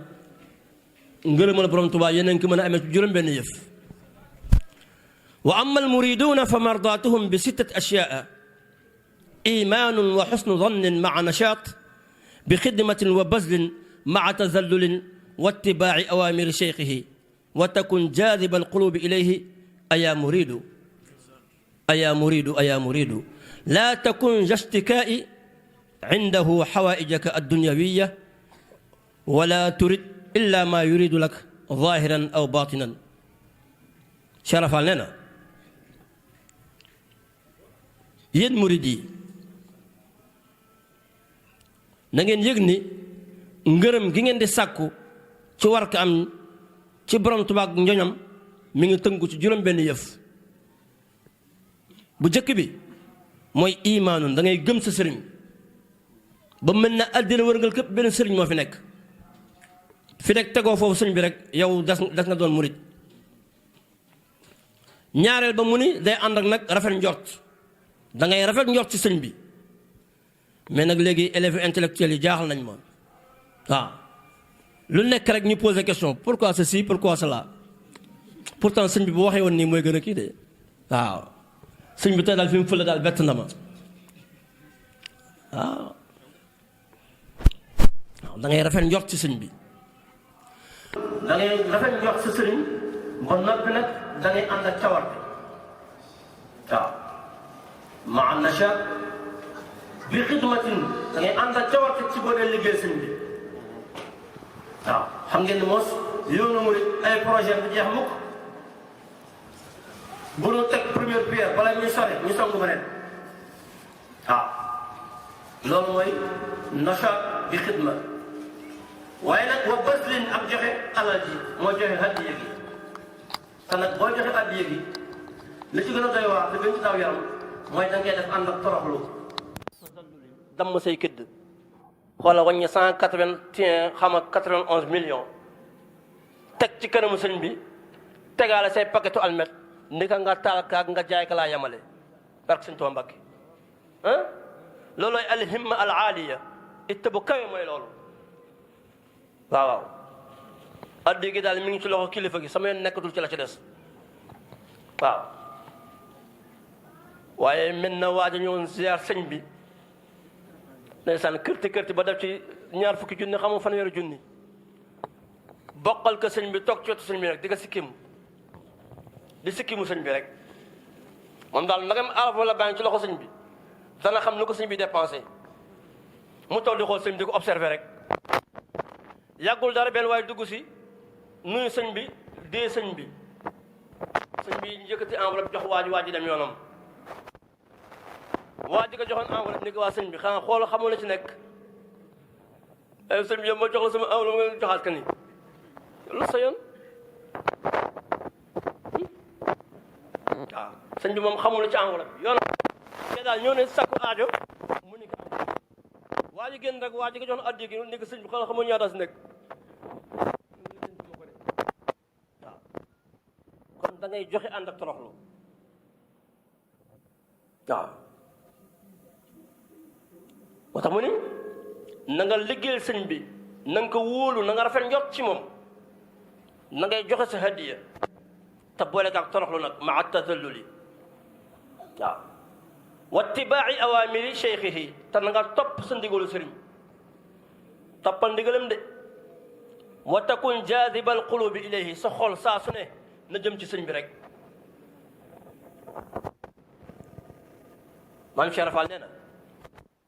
ngërëmal borom Tuubaa yeneen ki mën a amee ci juróom benn yëf wa amma almuriduuna fa mardaatuhum bi sittati ashyaa imaanun wa xusnu dannin maa nashaat bi xidmatin wa bazlin maa tazallulin wa ittibaaci awaamiri cheikhihi wa takun jaadiba alqulubi ilayhi ayaa muridu laa takun jastikaa'i cindahu xawaaijaka addunyawiya wala turid illa ma yuridu lak zaahiran aw baatinan Cheikh Rafal nee na yéen murid yi na ngeen yëg ni ngërëm gi ngeen di sàkku ci war ko am ci borom Tuubaa ak njoñam mi ngi tënku ci juróom benn yëf bu jëkk bi mooy imaanun da ngay gëm sa sëriñ ba mel na àddina wërngal képp benn sëriñ moo fi nekk tegoo foofu sëriñ bi rek yow des nga doon murit ñaareel ba mu ni day ànd ak nag rafet njort da ngay rafet njort ci sëriñ bi mais nag léegi élèves intellectuels yi jaaxal nañ ma waaw lu nekk rek ñu poser question pourquoi ceci pourquoi cela pourtant sëriñ bi bu waxee woon nii mooy gën a kii de waaw sëñ bi tey daal fi mu fële daal bett na ma waaw da ngay rafet njort ci sëñ bi da ngay rafet njort ci sëriñ ba noppi nag da ngay ànd ak cawarte waaw maa nashaat bi xidmatin da ngay ànd ak cawarte ci boo dee liggéey sëñ bi waaw xam ngeen ne moos yoonu murit ay projet bi jeex mukk bu ñu teg première pierre bala ñuy sore ñu songu ba ren waaw loolu mooy nashaat bi xidma waaye nag wa baslin ak joxe alal ji moo joxe hadiya gi te nag boo joxe hadiya gi li ci gën a doy waar te gën ci daw yaram mooy da ngay def ànd ak toroxlu damm say këdd xoola wàññi 181 xam nga 91 millions teg ci kanamu sëñ bi tegaale say paquetu almet ndika nga taal kaak nga jaay ka laa yamale barke sëñ Tuubaa Mbàkke ah loolooy alhimma al aaliya itte bu kawe mooy loolu waaw waaw addi gi daal mi ngi ci loxo kilifa gi sama yoon nekkatul ci la ci des waaw waaye mel na waaj a ñëwoon ziar sëñ bi ndeysaan kërti ba def ci ñaar fukki junni xamoo fanweeri junni bokkal ko sëñ bi toog ci wetu sëñ bi rek di ko sikkimu sëñ bi rek moom daal nagam araf la bàyyi ci loxo sëñ bi dana xam lu ko sëñ bi dépensé mu toog di xool sëñ bi di ko observé rek yàggul dara benn waaye dugg si nuyu sëñ bi dee sëñ bi njëkkati enveloppe jox waa ji dem yoonam waa ji ko joxoon enveloppe ni ko waa sëñ bi xanaa xool xamul la ci nekk ay sëñ bi yow ma jox la sama enveloppe nga joxaat ka ni lu sa yoon waaw sëñ bi moom xamul la ci enveloppe bi yoon te daal ñëw ne sakku aajo mu ni ko waa ji génn rek waa ji ko joxoon addi gi ni ko sëñ bi xanaa xamul ñaata si nekk waaw kon da ngay joxe ànd ak toroxlu waaw moo tax mu ni na nga liggéeyal sëñ bi na nga ko wóolu na nga rafet njot ci moom na ngay joxe sa hadiya te boole ak toroxlu nag maa tadalluli waaw wa tibaa'i awaamiri cheikhihi te na nga topp sa ndigalu sëriñ toppal ndigalam de wa takun jaadibal qulubi ilayhi sa xol saa su ne na jëm ci sëriñ bi rek maam Cheikh Rafal nee na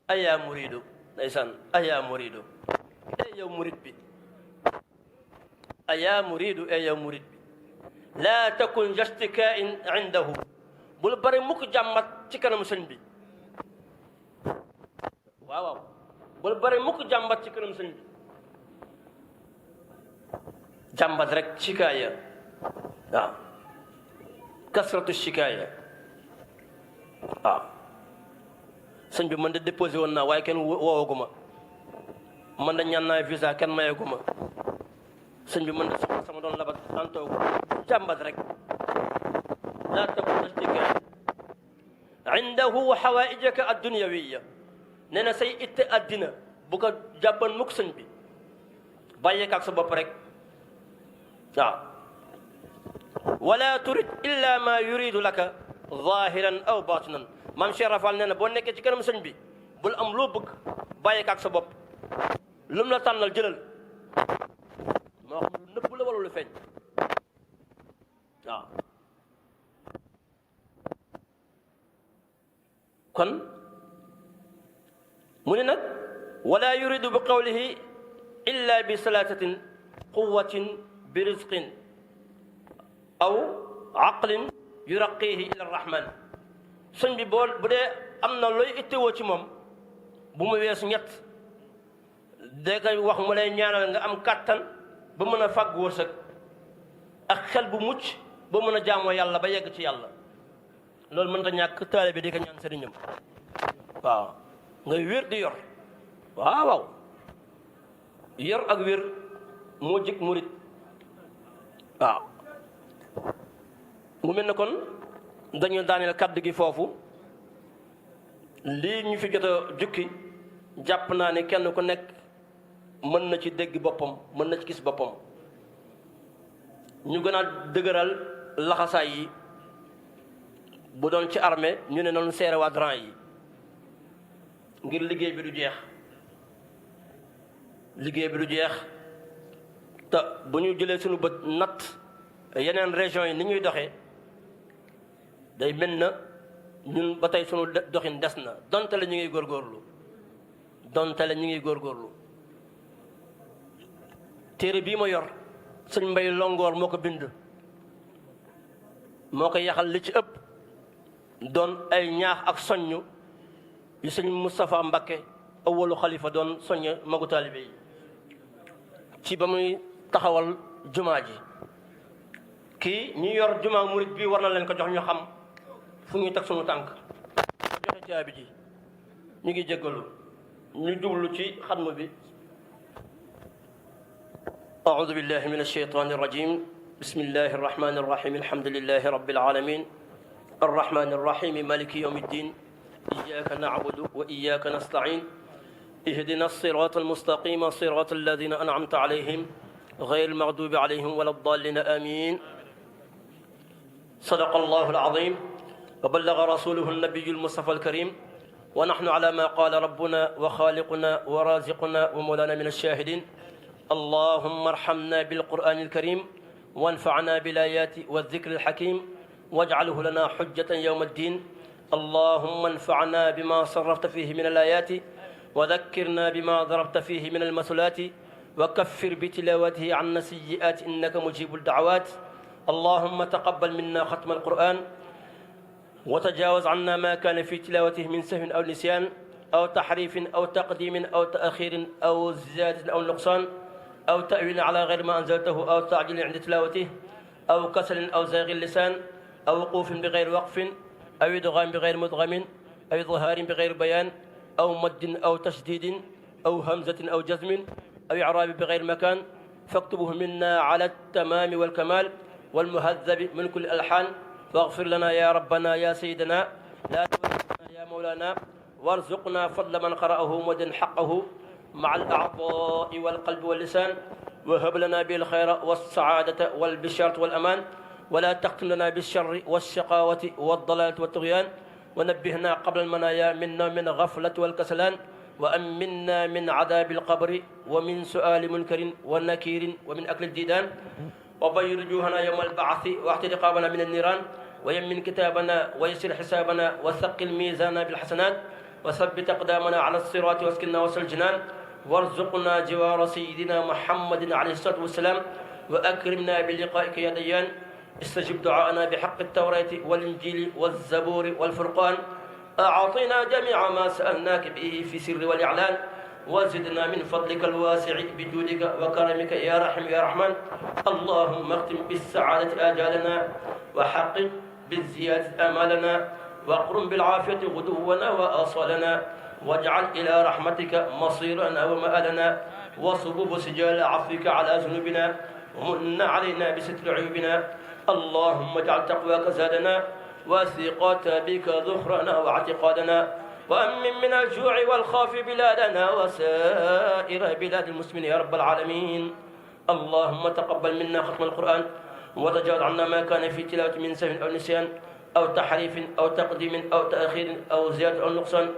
ayaa muridu ndeysaan ayaa muridu yow murid bi ayaa muridu yow murid bi laa takun jastikain indahu bul bari mukk jàmbat ci kanamu sëñ bi waaw bul bari mukk jàmbat ci kanamu sëñ bi jàmbat rek shikaaya waaw kasratu shikaaya waaw sëñ bi man de déposé woon naa waaye kenn woowaguma man da ñaan naa visa kenn mayaguma sëñ bi man de soxna sama doon labat antoogu jàmbat rek laa takun jastikain indahu wa xawaaijaka addunyawiya nee na say itte addina bu ko jàppan mukk sëñ bi bàyyeekaak sa bopp rek waaw wala turid illa ma yuridu laka zahiran aw batinan maam Cheikh Rafal nee na boo nekkee ci kanam sëñ bi bul am loo bëgg bàyyeekaak sa bopp lu mu la tànnal jëlal moo xam lu nëbb la wala lu feeñ waaw kon mu ne nag wala yuridu bi qawlihi illa bi salatatin quwatin bi rizqin aw aqlin yuraqihi ila arrahman sëñ bi boo bu dee am na looy ittewoo ci moom bu mu weesu ñett da koy wax mu lay ñaanal nga am kàttan ba mën a fàgg wërsëg ak xel bu mucc ba mën a jaamoo yàlla ba yegg ci yàlla loolu mënta ñàkk taalibe di ko ñaan sëriñam waaw ngay wér di yor waaw yor ak wér moo jik murit waaw mu mel ne kon dañu daaneel kaddu gi foofu lii ñu fi jot a jukki jàpp naa ne kenn ku nekk mën na ci dégg boppam mën na ci gis boppam ñu gën a dëgëral laxasaay yi bu doon ci armée ñu ne noonu seere waa rang yi ngir liggéey bi du jeex te bu ñu jëlee suñu bët natt yeneen région yi ni ñuy doxee day mel na ñun ba tey suñu doxin des na donte la ñu ngi góorgóorlu téere bii ma yor sëñ Mbay Longoor moo ko bind moo ko yaxal li ci ëpp doon ay ñaax ak soññ yu sëñ Moustapha Mbakke awalu xalifa doon soññ magu taalibe yi ci ba muy taxawal jumaa ji kii ñi yor jumaa murit bi war na leen ko jox ñu xam fu ñuy teg suñu tànk joxe caabi ji ñu ngi jéggalu ñu jublu ci xatmu bi. أعوذ بالله من الشيطان الرجيم بسم الله الرحمن الرحيم الحمد لله رب العالمين الرحمن الرحيم مالك يوم الدين إياك نعبد وإياك نستعين اهدنا الصراط المستقيم صراط الذين أنعمت عليهم غير المغضوب عليهم ولا الضالين آمين صدق الله العظيم وبلغ رسوله النبي المصطفى الكريم ونحن على ما قال ربنا وخالقنا ورازقنا ومولانا من الشاهدين اللهم ارحمنا بالقرآن الكريم وانفعنا بالآيات والذكر الحكيم واجعله لنا حجة يوم الدين اللهم انفعنا بما صرفت فيه من الآيات وذكرنا بما ضربت فيه من المثلات وكفر بتلاوته عنا السيئات إنك مجيب الدعوات اللهم تقبل منا ختم القرآن وتجاوز عنا ما كان في تلاوته من سهو أو نسيان أو تحريف أو تقديم أو تأخير أو زيادة أو نقصان أو تأويل على غير ما أنزلته أو تعجيل عند تلاوته أو كسل أو زيغ اللسان أو وقوف بغير وقف أو إدغام بغير مدغم أو إظهار بغير بيان أو مد أو تشديد أو همزة أو جزم أو إعراب بغير مكان فاكتبه منا على التمام والكمال والمهذب من كل الألحان واغفر لنا يا ربنا يا سيدنا لا تؤاخذنا يا مولانا وارزقنا فضل من قرأه مدن حقه مع الأعضاء والقلب واللسان وهب لنا بالخير والسعادة والبشارة والأمان ولا تختم لنا بالشر والشقاوة والضلالة والطغيان ونبهنا قبل المنايا منا من غفلة والكسلان وأمنا من عذاب القبر ومن سؤال منكر ونكير ومن أكل الديدان وبيض وجوهنا يوم البعث واحت رقابنا من النيران ويمن كتابنا ويسر حسابنا وثقل ميزاننا بالحسنات وثبت أقدامنا على الصراط واسكننا وسط الجنان وارزقنا جوار سيدنا محمد عليه الصلاة والسلام وأكرمنا بلقائك يا ديان استجب دعاءنا بحق التوراة والإنجيل والزبور والفرقان أعطنا جميع ما سألناك به في سر والإعلان وزدنا من فضلك الواسع بجودك وكرمك يا رحم يا رحمن اللهم اختم بالسعادة آجالنا وحقق بالزيادة آمالنا واقرم بالعافية غدونا وآصالنا واجعل إلى رحمتك مصيرنا ومآلنا وصبب سجال عفوك على ذنوبنا ومن علينا بستر عيوبنا اللهم اجعل تقواك زادنا وثقة بك ذخرنا واعتقادنا وأمن من الجوع والخوف بلادنا وسائر بلاد المسلمين يا رب العالمين اللهم تقبل منا ختم القرآن وتجاوز عنا ما كان في تلاوة من سهو أو نسيان أو تحريف أو تقديم أو تأخير أو زيادة أو نقصان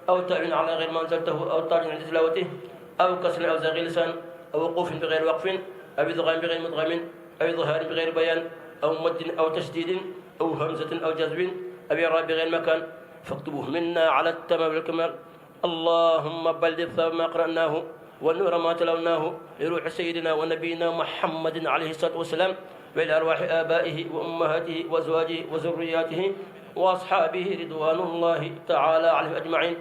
أو تأويل على غير ما أنزلته أو تعجيل عند تلاوته أو كسر أو زيغ لسان أو وقوف بغير وقف أو إدغام بغير مدغم أو إظهار بغير بيان أو مد أو تشديد أو همزة أو جذب أو إعراب بغير مكان فاكتبوه منا على التمام والكمال اللهم بلغ ثواب ما قرأناه والنور ما تلوناه لروح سيدنا ونبينا محمد عليه الصلاة والسلام وإلى أرواح آبائه وأمهاته وأزواجه وذرياته وأصحابه رضوان الله تعالى عليهم أجمعين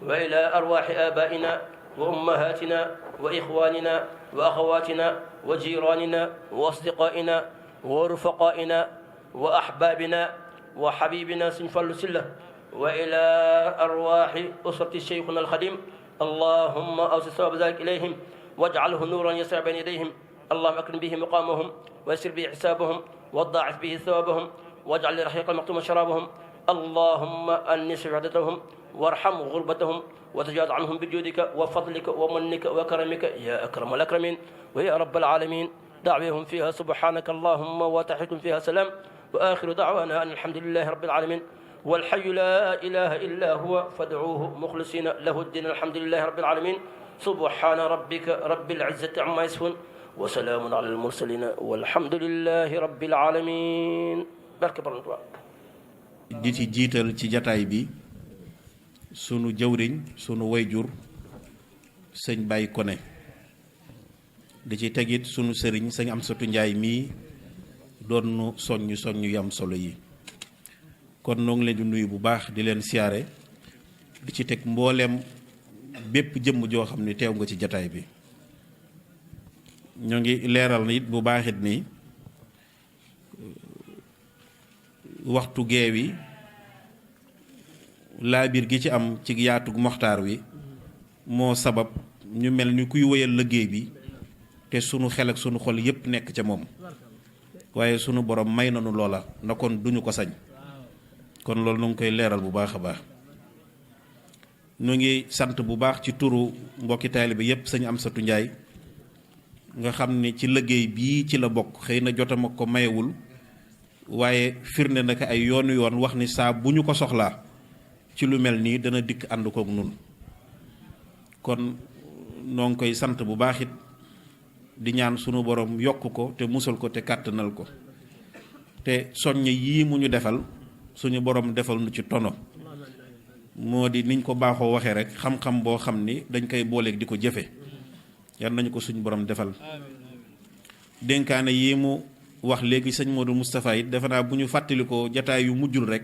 وإلى أرواح آبائنا وأمهاتنا وإخواننا وأخواتنا وجيراننا وأصدقائنا ورفقائنا وأحبابنا وحبيبنا سنف السلة وإلى أرواح أسرة شيخنا الخديم اللهم أوصل ثواب ذلك إليهم واجعله نورا يسعى بين يديهم اللهم أكرم به مقامهم ويسر به حسابهم وضاعف به ثوابهم واجعل لرحيق المقتوم شرابهم اللهم أنس عدتهم وارحم غربتهم وتجاوز عنهم بجودك وفضلك ومنك وكرمك يا أكرم الأكرمين ويا رب العالمين دعوهم فيها سبحانك اللهم وتحيتهم فيها سلام وآخر دعوانا أن الحمد لله رب العالمين والحي لا إله إلا هو فادعوه مخلصين له الدين الحمد لله رب العالمين سبحان ربك رب العزة عما يصفون وسلام على المرسلين والحمد لله رب العالمين barke borom Tuubaa di ci jiital ci jataay bi sunu jëwriñ sunu wayjur sëñ Baye Koné di ci tegit sunu sëriñ sëñ Amsatu Njaay mii doon nu soññu yam solo yi kon noo ngi leen di nuyu bu baax di leen siyaare di ci teg mbooleem bépp jëmm joo xam ne teew nga ci jataay bi ñoo ngi leeral it bu baaxit ni waxtu geewi laabir gi ci am ci yaatug moxtaar wi moo sabab ñu mel ni kuy wéyal liggéey bi te sunu xel ak sunu xol yépp nekk ca moom waaye sunu borom may nanu loola na kon duñu ko sañ kon loolu nu ngi koy leeral bu baax a baax nu ngi sant bu baax ci turu mbokki taalibe yépp sëñ Amsatu Njaay nga xam ni ci liggéey bii ci la bokk xëy na jotama ko mayewul waaye firnde na ko ay yoonu yoon wax ni saa bu ñu ko soxlaa ci lu mel nii dana dikk ànd kook nun kon noo ngi koy sant bu baax it di ñaan sunu borom yokk ko te musal ko te kàttanal ko te soññ yii mu ñu defal suñu borom defal nu ci tono moo di niñ ko baaxoo waxee rek xam-xam boo xam ni dañ koy booleeg di ko jëfe yal nañu ko suñu borom defal dénkaane yi mu wax léegi sëñ Modou Moustapha it defe naa bu ñu fàttali ko jataay yu mujjul rek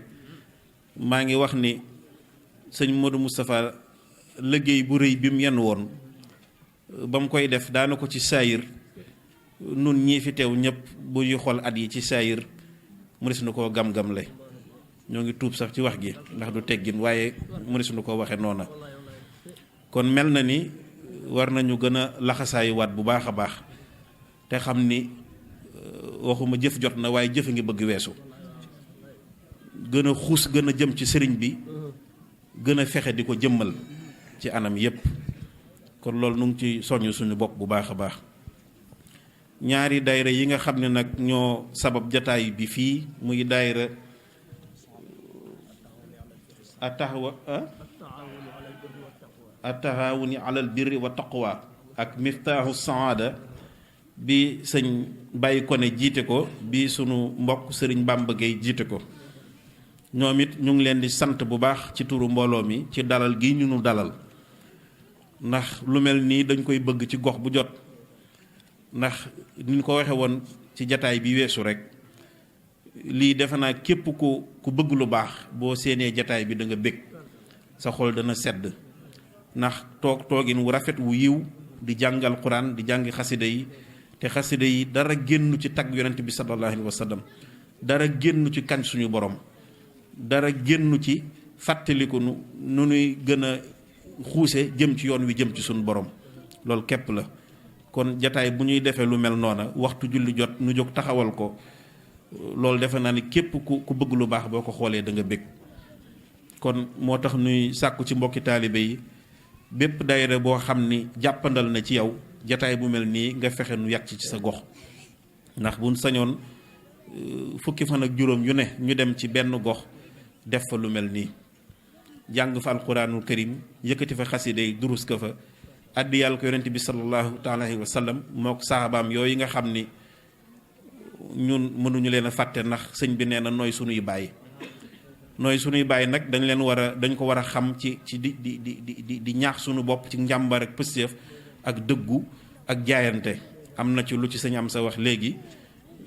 maa ngi wax ni sëñ Modou Moustapha liggéey bu rëy bi mu yenn woon ba mu koy def daana ko ci saayir nun ñii fi teew ñëpp bu ñuy xool at yi ci saayir mu des na koo gam-gamle ñoo ngi tuub sax ci wax gi ndax du teggin waaye mu des na koo waxe noona kon mel na ni war nañu gën a laxasaayu waat bu baax a baax te xam ni waxuma jëf jot na waaye jëf a ngi bëgg weesu gën a xuus gën a jëm ci sëriñ bi gën a fexe di ko jëmmal ci anam yépp kon loolu nu ngi ci soññ suñu bopp bu baax a baax ñaari daayira yi nga xam ne nag ñoo sabab jataay bi fii muy daayira ataawuni alal birri wa taqwa ak miftaahu saada bi sëñ Baye Koné jiite ko bi sunu mbokk sëriñ Bamba Gueye jiite ko ñoom it ñu ngi leen di sant bu baax ci turu mbooloo mi ci dalal gi ñu nu dalal ndax lu mel nii dañ koy bëgg ci gox bu jot ndax ni ñu ko waxe woon ci jataay bi weesu rek lii defe naa képp ku bëgg lu baax boo séenee jataay bi da nga bég sa xol dana sedd ndax toogin wu rafet wu yiw di jàngal Quraan di jàngi xasida yi te xasida yi dara génn ci tagg yonent bi sallallahu alayhi wa sallam dara génn ci kañ suñu borom dara génn ci fàttaliku nu nuy gën a xuuse jëm ci yoon wi jëm ci suñu borom loolu képp la kon jataay bu ñuy defee lu mel noona waxtu julli jot nu jóg taxawal ko loolu defe naa ni képp ku bëgg lu baax boo ko xoolee da nga bég kon moo tax nuy sàkku ci mbokki taalibe yi bépp daayira boo xam ni jàppandal na ci yow jataay bu mel nii nga fexe nu yàgg ci sa gox ndax buñ sañoon fukki fan ak juróom yu ne ñu dem ci benn gox def fa lu mel nii jàng fa alquranul karim yëkkati fa xaside yi durus ka fa addi yàlla ko yonent bi sallallahu taala alayhi wa sallam moo ko saxaabaam yooyu nga xam ni ñun mënuñu leen a fàtte ndax sëñ bi nee na nooy sunuy bàyyi nooy sunuy bàyyi nag dañ ko war a xam ci di ñaax sunu bopp ci njàmbar ak pëstéef ak dëggu ak jaayante am na ci lu ci sëñ am sa wax léegi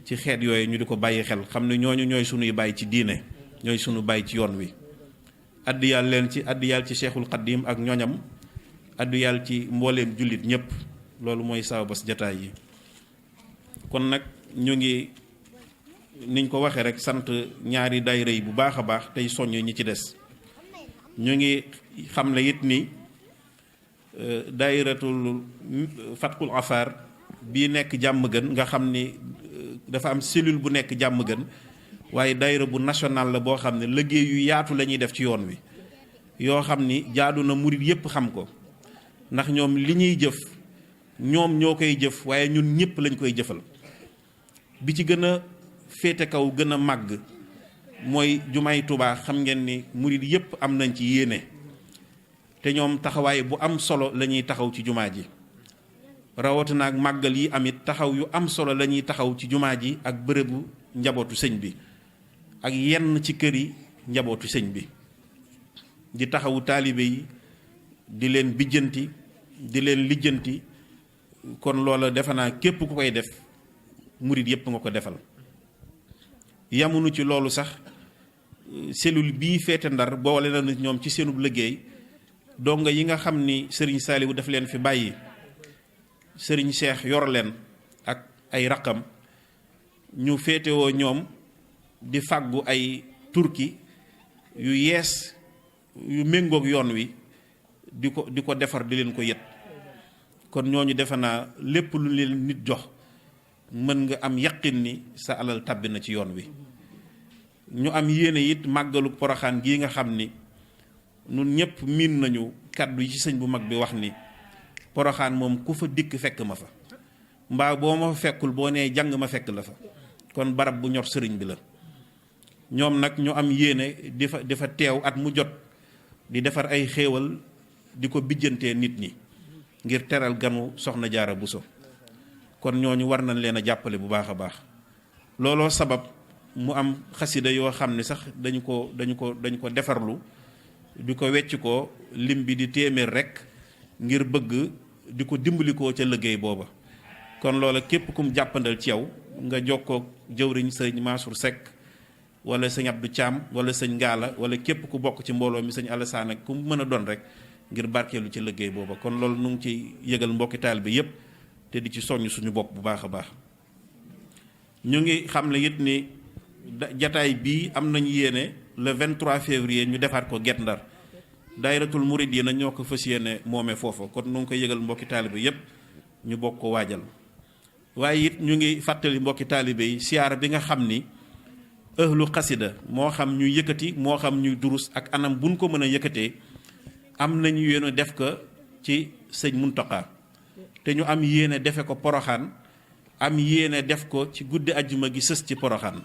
ci xeet yooyu ñu di ko bàyyi xel xam ne ñooñu ñooy sunuy bàyyi ci diine ñooy sunu bàyyi ci yoon wi addi yàlla leen ci addi yàlla ci Cheikhul Xaddim ak ñoñam addi yàlla ci mbooleem jullit ñépp loolu mooy sababas jataay yi kon nag ñu ngi niñ ko waxee rek sant ñaari daayira yi bu baax a baax tey soññ ñi ci des ñu ngi xamle it ni daayiratul Fathul Afar bii nekk jàmm gën nga xam ni dafa am cellule bu nekk jàmm gën waaye daayira bu national la boo xam ne liggéey yu yaatu la ñuy def ci yoon wi yoo xam ni jaadu na murit yépp xam ko ndax ñoom li ñuy jëf ñoom ñoo koy jëf waaye ñun ñëpp lañ koy jëfal bi ci gën a féete kaw gën a màgg mooy jumaay Tuubaa xam ngeen ni murit yépp am nañ ci yéene te ñoom taxawaay bu am solo la ñuy taxaw ci jumaa ji rawatina ak màggal yi amit taxaw yu am solo la ñuy taxaw ci jumaa ji ak bërëbu njabootu sëñ bi ak yenn ci kër yi njabootu sëñ bi di taxawu taalibe yi di leen bijjanti di leen lijjanti kon loola defe naa képp ku koy def murit yépp nga ko defal yamunu ci loolu sax cellule bii féete Ndar boole na ñoom ci seenub liggéey donga yi nga xam ni sëriñ Saaliwu daf leen fi bàyyi sëriñ Cheikh yor leen ak ay raqam ñu féetewoo ñoom di fàggu ay turki yu yees yu méngoog yoon wi di ko defar di leen ko yët kon ñooñu defe naa lépp lu leen nit jox mën nga am yaqin ni sa alal tàbbi na ci yoon wi ñu am yéene it màggalu Poroxaan gii nga xam ni nun ñëpp miin nañu kàddu yi ci sëñ bu mag bi wax ni Poroxaan moom ku fa dikk fekk ma fa mbaa boo ma fa fekkul boo nee jàng ma fekk la fa kon barab bu ñor sëriñ bi la ñoom nag ñu am yéene di fa teew at mu jot di defar ay xéewal di ko bijjantee nit ñi ngir teral ganu soxna Jaara Buso kon ñooñu war nañ leen a jàppale bu baax a baax looloo sabab mu am xasida yoo xam ne sax dañu ko defarlu di ko wecc ko lim bi di téeméer rekk ngir bëgg di ko dimbalikoo ca liggéey booba kon loola képp kum jàppandal ci yow nga jokkoo jëwriñ sëñ Mansour Seck wala sëñ Abdou Thiam wala sëñ Ngaala wala képp ku bokk ci mbooloo mi sëñ Alassane ak ku mën a doon rek ngir barkeelu ci liggéey booba kon loolu nu ngi ci yëgal mbokki taalibe bi yépp te di ci soññ suñu bopp bu baax a baax ñu ngi xam ne it ni jataay bii am nañu yéene le 23 février ñu defaat ko Guet Ndar daayiratul muridina ñoo ko fas yéene moome foofa kon nu ngi koy yëgal mbokki taalibe yépp ñu bokk ko waajal waaye it ñu ngi fàttali mbokki taalibe yi siyaara bi nga xam ni ëhlu xasida moo xam ñuy yëkkati moo xam ñuy durus ak anam buñ ko mën a yëkkatee am nañu yéene def ko ci sëñ Muntaxa te ñu am yéene defe ko Poroxaan am yéene def ko ci guddi ajjuma gi sës ci Poroxaan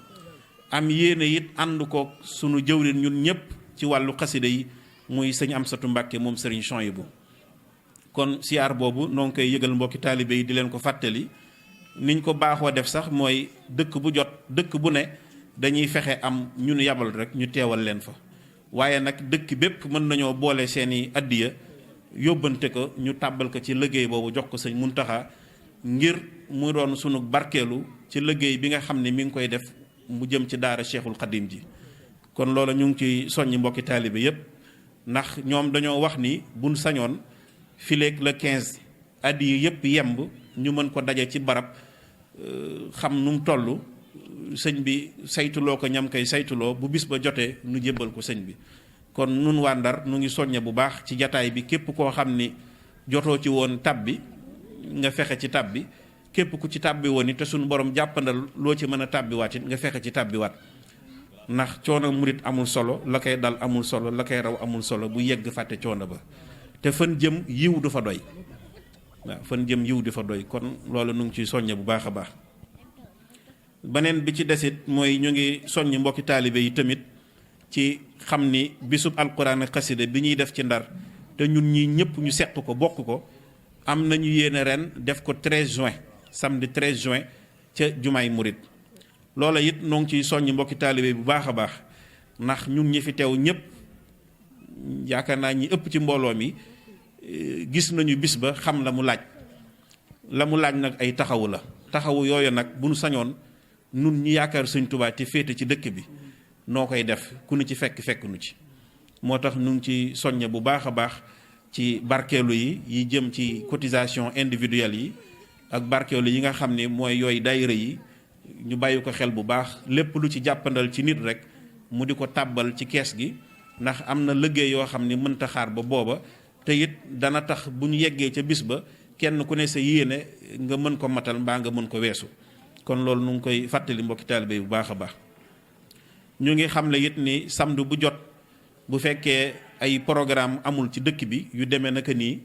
am yéene it ànd ko sunu jëwrin ñun ñëpp ci wàllu xasida yi muy sëñ Amsatu Mbàkke moom sëriñ Souhaïbou kon siyaar boobu noo ngi koy yëgal mbokki taalibe yi di leen ko fàttali niñ ko baaxoo def sax mooy dëkk bu jot dëkk bu ne dañuy fexe am ñun yabal rek ñu teewal leen fa waaye nag dëkk bépp mën nañoo boole seeni addiya yóbbante ko ñu tàbbal ko ci liggéey boobu jox ko sëñ Muntaxa ngir mu doon sunu barkeelu ci liggéey bi nga xam ne mi ngi koy def mu jëm ci daara Cheikhul Khadim ji kon loola ñu ngi ci soññi mbokki taalibe yépp ndax ñoom dañoo wax ni buñ sañoon fileeg le 15 addiya yépp yemb ñu mën ko daje ci barab xam nu mu toll sëñ bi saytuloo ko ñam koy saytuloo bu bis ba jotee nu jébbal ko sëñ bi kon nun waa Ndar nu ngi soññe bu baax ci jataay bi képp koo xam ni jotoo ci woon tab bi nga fexe ci tab bi képp ku ci tàbbi woon it te suñu borom jàppandal loo ci mën a tàbbiwaat it nga fexe ci tàbbiwaat ndax coono murit amul solo la koy dal amul solo la koy raw amul solo bu yegg fàtte coono ba te fan jëm yiw du fa doy waaw fan jëm yiw di fa doy kon loolu nu ngi ciy soññe bu baax a baax beneen bi ci desit mooy ñu ngi soññ mbokki taalibe yi tamit ci xam ni bisub alquran ak xasida bi ñuy def ci Ndar te ñun ñi ñëpp ñu seq ko bokk ko am nañu yéene ren def ko 13 juin samedi 13 juin ca jumaay murit loola it noo ngi ciy soññ mbokki taalibe bu baax a baax ndax ñun ñi fi teew ñëpp yaakaar naa ñi ëpp ci mbooloo mi gis nañu bis ba xam la mu laaj nag ay taxawu la taxawu yooyu nag bu nu sañoon nun ñi yaakaar Sëñ Tuubaa te féete ci dëkk bi noo koy def ku nu ci fekk nu ci moo tax nu ngi ci soññe bu baax a baax ci barkeelu yi jëm ci cotisation individuelle yi ak barkeelu yi nga xam ne mooy yooyu daayira yi ñu bàyyi ko xel bu baax lépp lu ci jàppandal ci nit rek mu di ko tàbbal ci kees gi ndax am na liggéey yoo xam ne mënta xaar ba booba te it dana tax bu ñu yeggee ca bis ba kenn ku ne sa yéene nga mën ko matal mbaa nga mën ko weesu kon loolu nu ngi koy fàttali mbokki taalibe bu baax a baax ñu ngi xam le it ni samedi bu jot bu fekkee ay programme amul ci dëkk bi yu demee naka nii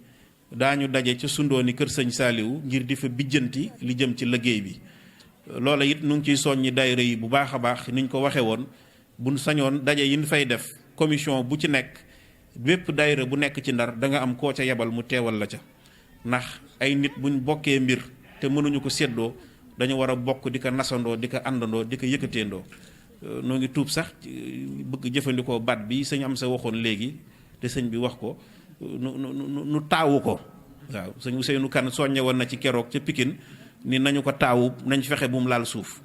daañu daje ca sundooni kër sëñ Saaliwu ngir di fa bijjanti li jëm ci liggéey bi loola it nu ngi ciy soññi daayira yi bu baax a baax niñ ko waxee woon buñ sañoon daje yi ñu fay def commission bu ci nekk bépp daayira bu nekk ci Ndar da nga am koo ca yebal mu teewal la ca ndax ay nit buñ bokkee mbir te mënuñu ko séddoo dañu war a bokk di ko nasandoo di ko àndandoo di ko yëkkateendoo noo ngi tuub sax bëgg jëfandikoo baat bi sëñ am sa waxoon léegi te sëñ bi wax ko nu taawu ko waaw sëñ Ousseynou Kane soññe woon na ci keroog ca Pikine ni nañu ko taawu nañ fexe bu mu laal suuf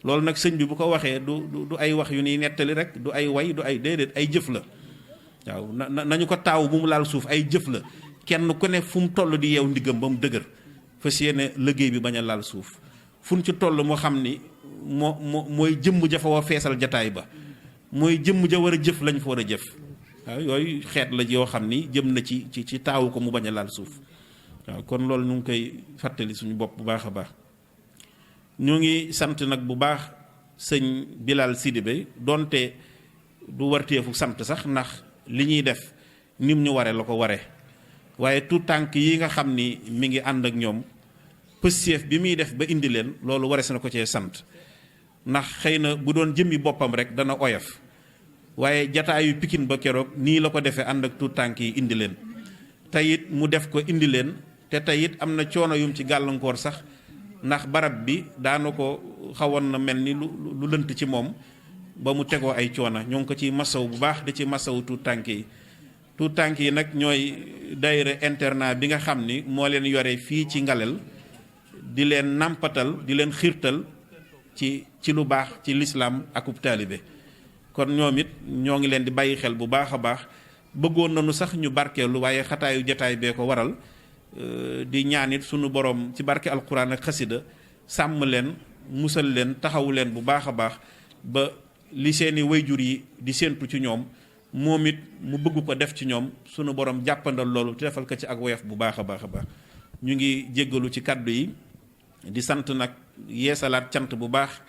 loolu nag sëñ bi bu ko waxee du ay wax yu ni nettali rek du ay way du ay déedéet ay jëf la waaw nañu ko taawu bu mu laal suuf ay jëf la kenn ku ne fu mu toll di yeew ndiggam ba mu dëgër fas yéene liggéey bi bañ a laal suuf fu mu ci toll moo xam ni mooy jëmm ja fa war feesal jataay ba mooy jëmm ja war a jëf lañ fa war a jëf waaw yooyu xeet la yoo xam ni jëm na ci taawu ko mu bañ a laal suuf waaw kon loolu ñu ngi koy fàttali suñu bopp bu baax a baax. ñu ngi sant nag bu baax sëñ Bilal Sidibé donte du warteefu sant sax ndax li ñuy def nim ñu ware la ko ware waaye tout tànk yi nga xam ni mi ngi ànd ak ñoom pësseef bi muy def ba indi leen loolu warees na ko cee sant ndax xëy na bu doon jëmmi boppam rek dana oyof waaye jataayu Pikine ba keroog nii la ko defee ànd ak tout tànk yi indi leen teyit mu def ko indi leen te teyit am na coono yum ci gàllankoor sax ndax barab bi daana ko xawoon na mel ni lu lënt ci moom ba mu tegoo ay coono ñoo ngi ko ci masaw bu baax di ci masaw tout tànk yi tout tànk yi nag ñooy daayira internat bi nga xam ni moo leen yore fii ci Ngalel di leen nàmpatal di leen xiirtal ci lu baax ci lislaam akub taalibe kon ñoom it ñoo ngi leen di bàyyi xel bu baax a baax bëggoon nañu sax ñu barkeelu waaye xataayu jataay bee ko waral di ñaan it sunu borom ci barke alquran ak xasida sàmm leen musal leen taxawu leen bu baax a baax ba li seeni wayjur yi di séentu ci ñoom moom it mu bëgg ko def ci ñoom sunu borom jàppandal loolu te defal ko ci ak woyof bu baax a baax a baax ñu ngi jéggalu ci kàddu yi di sant nag yeesalaat cant bu baax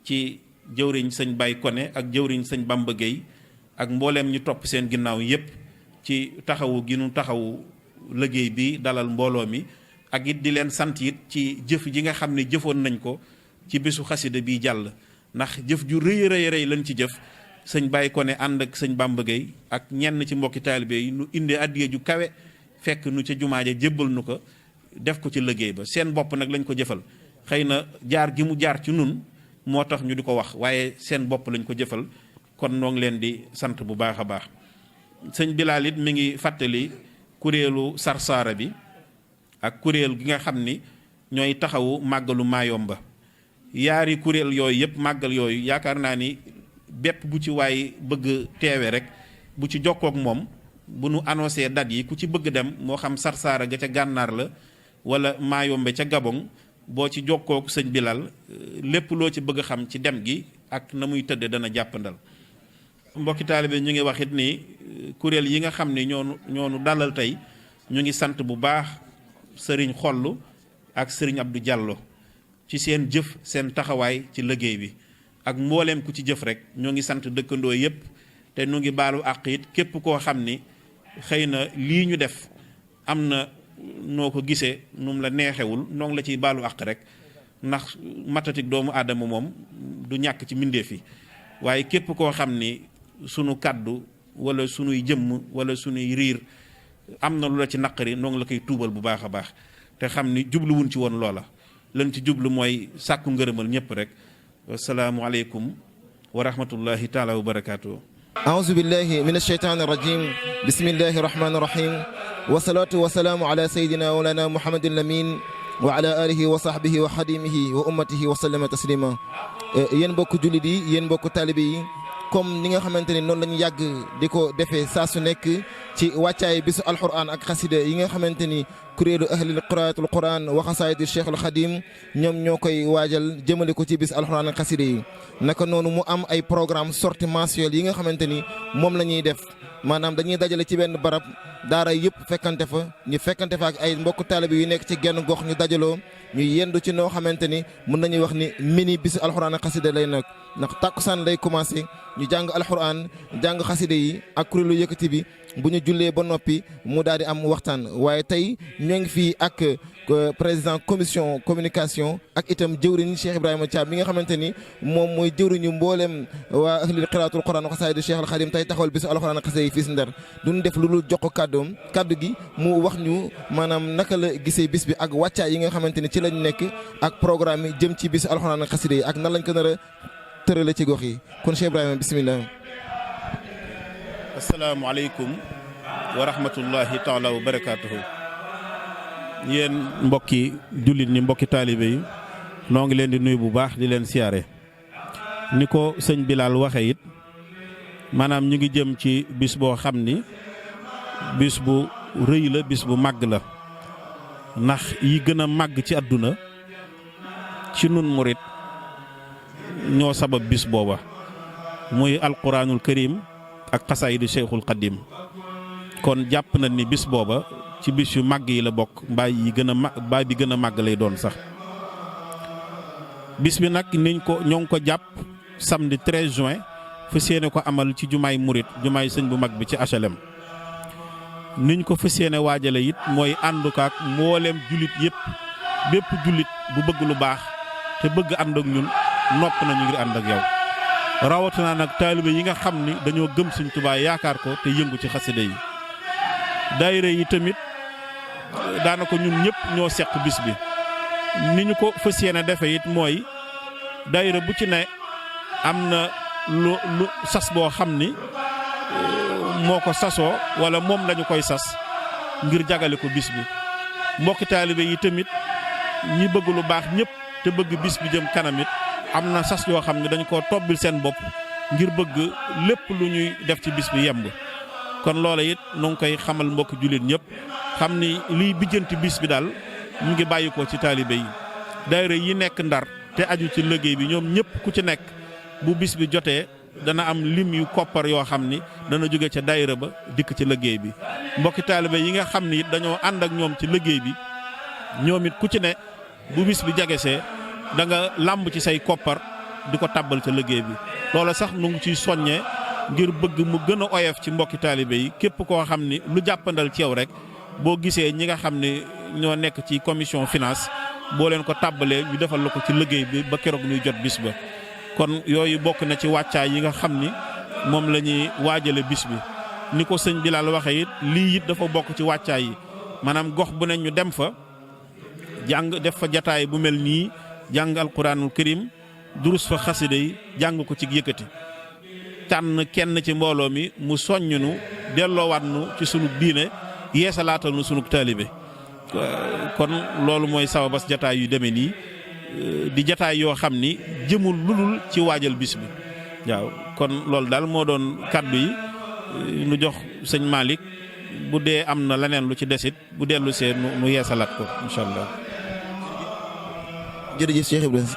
ci jëwriñ sëñ Baye Koné ak jëwriñ sëñ Bamba Gueye ak mbooleem ñu topp seen ginnaaw yépp ci taxawu gi nu taxawu liggéey bi dalal mbooloo mi ak it di leen sant it ci jëf ji nga xam ne jëfoon nañ ko ci bésu xasida bi jàll ndax jëf ju rëy rëy rëy lañ ci jëf sëñ Baye Koné ànd ak sëñ Bamba Gueye ak ñenn ci mbokki taalibe yi nu indee addiya ju kawe fekk nu ca jumaa ja jébbal nu ko def ko ci liggéey ba seen bopp nag lañ ko jëfal xëy na jaar gi mu jaar ci nun moo tax ñu di ko wax waaye seen bopp lañ ko jëfal kon noo ngi leen di sant bu baax a baax sëñ Bilal it mi ngi fàttali kuréelu Sarsara bi ak kuréel gi nga xam ni ñooy taxawu màggalu Mayomba yaari kuréel yooyu yëpp màggal yooyu yaakaar naa ni bépp bu ci waay bëgg teewe rek bu ci jokkook moom bu nu annoncé date yi ku ci bëgg dem moo xam Sarsara ga ca gànnaar la wala Mayombe ca Gabon boo ci jokkook sëñ Bilal lépp loo ci bëgg xam ci dem gi ak na muy tëdde dana jàppandal mbokki taalibe ñu ngi wax it ni kuréel yi nga xam ni ñoonu dalal tey ñu ngi sant bu baax sëriñ Xollu ak sëriñ Abdou Diallo ci seen jëf seen taxawaay ci liggéey bi ak mbooleem ku ci jëf rek ñoo ngi sant dëkkandoo yépp te ñu ngi baalu àq it képp koo xam ni xëy na lii ñu def am na noo ko gisee nu mu la neexewul noo ngi la ciy baalu àq rek ndax matatik doomu aadama moom du ñàkk ci mbindeef yi waaye képp koo xam ni sunu kàddu wala sunuy jëmm wala sunuy riir am na lu la ci naqari noo ngi la koy tuubal bu baax a baax te xam ni jubluwun ci woon loola lan ci jublu mooy sàkku ngërëmal ñëpp rek wasalaamu aleykum wa rahmatullahi taala wa barakaatu. أعوذ بالله من الشيطان الرجيم بسم الله الرحمن الرحيم والصلاة والسلام على سيدنا مولانا محمد الأمين وعلى آله وصحبه وخديمه وأمته وسلم تسليما yéen mbokk jullit yi yéen mbokk taalibe yi comme ni nga xamante ne noonu la ñu yàgg di ko defee saa su nekk ci wàccaay bisu alquran ak xasida yi nga xamante ni kuréelu ahlil qiraatul quran wa xasaayidi cheikhul xadim ñoom ñoo koy waajal jëmale ko ci bis alquran ak xasida yi naka noonu mu am ay programme sortie mensuelle yi nga xamante ni moom la ñuy def maanaam dañuy dajale ci benn barab daara yëpp fekkante fa ñu fekkante fa ak ay mbokk taalibe yu nekk ci genn gox ñu dajaloo ñu yendu ci noo xamante ni mën nañuy wax ni mini bisu alxuraan ak xasida lay nag ndax tàkkusaan lay commencé ñu jàng alxuraan jàng xasida yi ak kuréelu yëkkati bi bu ñu jullee ba noppi mu daal di am waxtaan waaye tey ñoo ngi fii ak président commission communication ak itam jëwriñ Cheikh Ibrahima Thiam mi nga xamante ni moom mooy jëwriñu mboolem waa ahlil qiraatul quran wa xasaayidi Cheikh al Xadim tey taxawal bisu alxuraan ak xasida yi fii si Ndar duñ def lu dul jox ko kàddoom kàddu gi mu wax ñu maanaam naka la gisee bis bi ak wàccaay yi nga xamante ni ci lañ nekk ak programme yi jëm ci bisu alxuraan ak xasida yi ak nan lañ ko nar a tërale ci gox yi kon Cheikh Ibrahima bisimilah. asalaamualeykum wa rahmatullahi taala wa barakaatuhu. yéen mbokki jullit ñi mbokki taalibe yi noo ngi leen di nuyu bu baax di leen siyaare ni ko sëñ Bilal waxee it maanaam ñu ngi jëm ci bis boo xam ni bis bu rëy la bis bu màgg la ndax yi gën a màgg ci àdduna ci nun murit ñoo sabab bis booba muy alquranul karim ak xasaayidu Cheikhul Xadim kon jàpp na ni bis booba ci bis yu màgg yi la bokk mbaay bi gën a màgg lay doon sax. bis bi nag niñ ko ñoo ngi ko jàpp samedi 13 juin fas yéene ko amal ci jumaay murit jumaay sëñ bu mag bi ci HLM. niñ ko fas yéene waajale it mooy àndukaak mbooleem jullit yëpp bépp jullit bu bëgg lu baax te bëgg ànd ak ñun nopp nañu ngir ànd ak yow rawatina nag taalibe yi nga xam ni dañoo gëm Sëñ Tuubaa yaakaar ko te yëngu ci xasida yi. daayira yi tamit daanaka ñun ñëpp ñoo seq bis bi ni ñu ko fas yéene defe it mooy daayira bu ci ne am na lu sas boo xam ni moo ko sasoo wala moom lañu koy sas ngir jagale ko bis bi. mbokki taalibe yi tamit ñi bëgg lu baax ñëpp te bëgg bis bi jëm kanam it am na sas yoo xam ne dañ koo tobbil seen bopp ngir bëgg lépp lu ñuy def ci bis bi yemb. kon loola it nu ngi koy xamal mbokki jullit ñëpp xam ni liy bijjanti bis bi daal mu ngi bàyyi ko ci taalibe yi. daayira yi nekk Ndar te aju ci liggéey bi ñoom ñëpp ku ci nekk bu bis bi jotee dana am lim yu koppar yoo xam ni dana jóge ca daayira ba dikk ci liggéey bi. mbokki taalibe yi nga xam ni it dañoo ànd ak ñoom ci liggéey bi ñoom it ku ci ne bu bis bi jagesee da nga làmb ci say koppar di ko tàbbal ca liggéey bi. loola sax nu ngi ciy soññee ngir bëgg mu gën a oyof ci mbokki taalibe yi képp koo xam ni lu jàppandal ci yow rek boo gisee ñi nga xam ni ñoo nekk ci commission finance boo leen ko tàbbalee ñu defal la ko ci liggéey bi ba keroog ñuy jot bis ba. kon yooyu bokk na ci wàccaay yi nga xam ni moom la ñuy waajale bis bi ni ko sëñ Bilal waxee it lii it dafa bokk ci wàccaay yi maanaam gox bu ne ñu dem fa jàng def fa jataay bu mel nii jàng alquranul karim durus fa xasida yi jàng ko ci yëkkati tànn kenn ci mbooloo mi mu soññunu delloowaat nu ci sunu diine yeesalaatal nu sunu taalibe kon loolu mooy sababas jataay yu demee nii di jataay yoo xam ni jëmul ludul ci waajal bis bi waaw kon loolu daal moo doon kàddu yi nu jox sëñ Malick bu dee am na leneen lu ci desit bu dellu see nu yeesalaat ko incha allah. jërëjëf Cheikh Ibrahima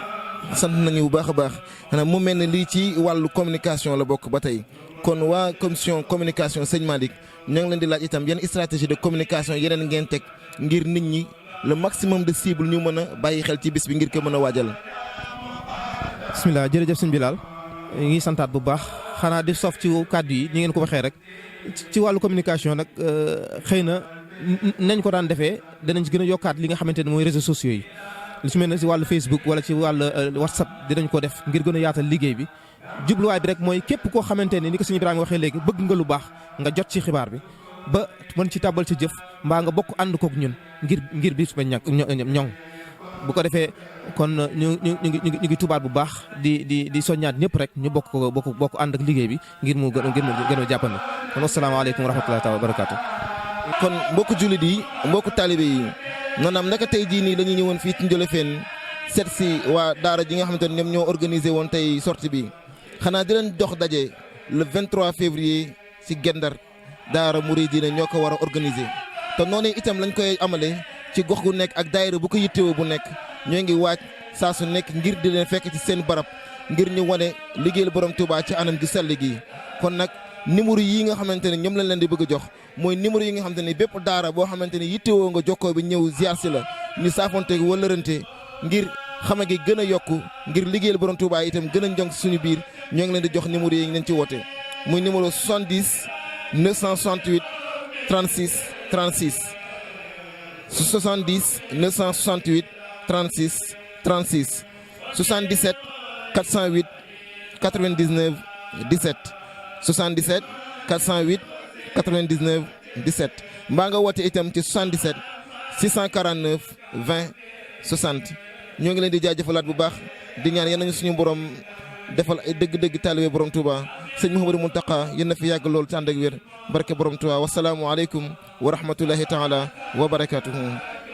sant nañu bu baax a baax xanaa mu mel ne lii ci wàllu communication la bokk ba tey kon waa commission communication sëñ Malick ñoo ngi leen di laaj itam yan stratégie de communication yeneen ngeen teg ngir nit ñi le maximum de cible ñu mën a bàyyi xel ci bis bi ngir ko mën a waajal. bisimilah jërëjëf sëñ Bilal ñu ngi santaat bu baax xanaa di sof ci kàddu yi ni ngeen ko waxee rek ci wàllu communication nag xëy na nañ ko daan defee danañ ci gën a yokkaat li nga xamante ne mooy réseaux sociaux yi. li ci mel ne si wàllu Facebook wala ci wàllu WhatsApp dinañ ko def ngir gën a yaatal liggéey bi jubluwaay bi rek mooy képp koo xamante ne ni ko sëñ Ibrahima waxee léegi bëgg nga lu baax nga jot ci xibaar bi ba mën ci tàbbal ci jëf mbaa nga bokk ànd kook ñun ngir bis ba ñoŋ bu ko defee kon ñu ngi tubaat bu baax di soññaat ñëpp rek ñu bokk ànd ak liggéey bi ngir mu gën a jàppandi kon asalaamaaleykum wa rahmatullahi taala wa barakaatu. kon mbokku jullit yi mbokku taalibe yi maanaam naka tey jii nii dañuy ñëwoon fii ci Ndiolofène seet si waa daara ji nga xamante ne ñoom ñoo organisé woon tey sortie bi xanaa di leen dox daje le 23 février ci Gendar daara Mouridina ñoo ko war a organisé te noonu itam lañ koy amale ci gox gu nekk ak daayira bu ko yittewoo bu nekk ñoo ngi waaj saa su nekk ngir di leen fekk ci seen barab ngir ñu wane liggéeyal borom Touba ci anam gi sell gi kon nag numéro yi nga xamante ne ñoom lañ leen di bëgg a jox mooy numéro yi nga xamante ne bépp daara boo xamante ne yittewoo nga jokkoo bi ñëw ziar si la ñu saafonte wëlërante ngir xama gi gën a yokku ngir liggéeyal borom Touba itam gën a njong si suñu biir ñoo ngi leen di jox numéro yi leen ci woote muy numéro 70 968 36 36 70 968 36 36 77 408 99 17 77 408 99 17 mbaa nga woote itam ci 77 649 20 60 ñoo ngi leen di jaajëfalaat bu baax di ñaan yal nañu suñu borom defal ay dëgg-dëgg taalibe borom Touba sëñ Mouhamadou Mountakha yéen na fi yàgg loolu ci ànd ak wér barke borom Touba wasalaamu aleykum wa rahmatullahi taala wa barakatuhu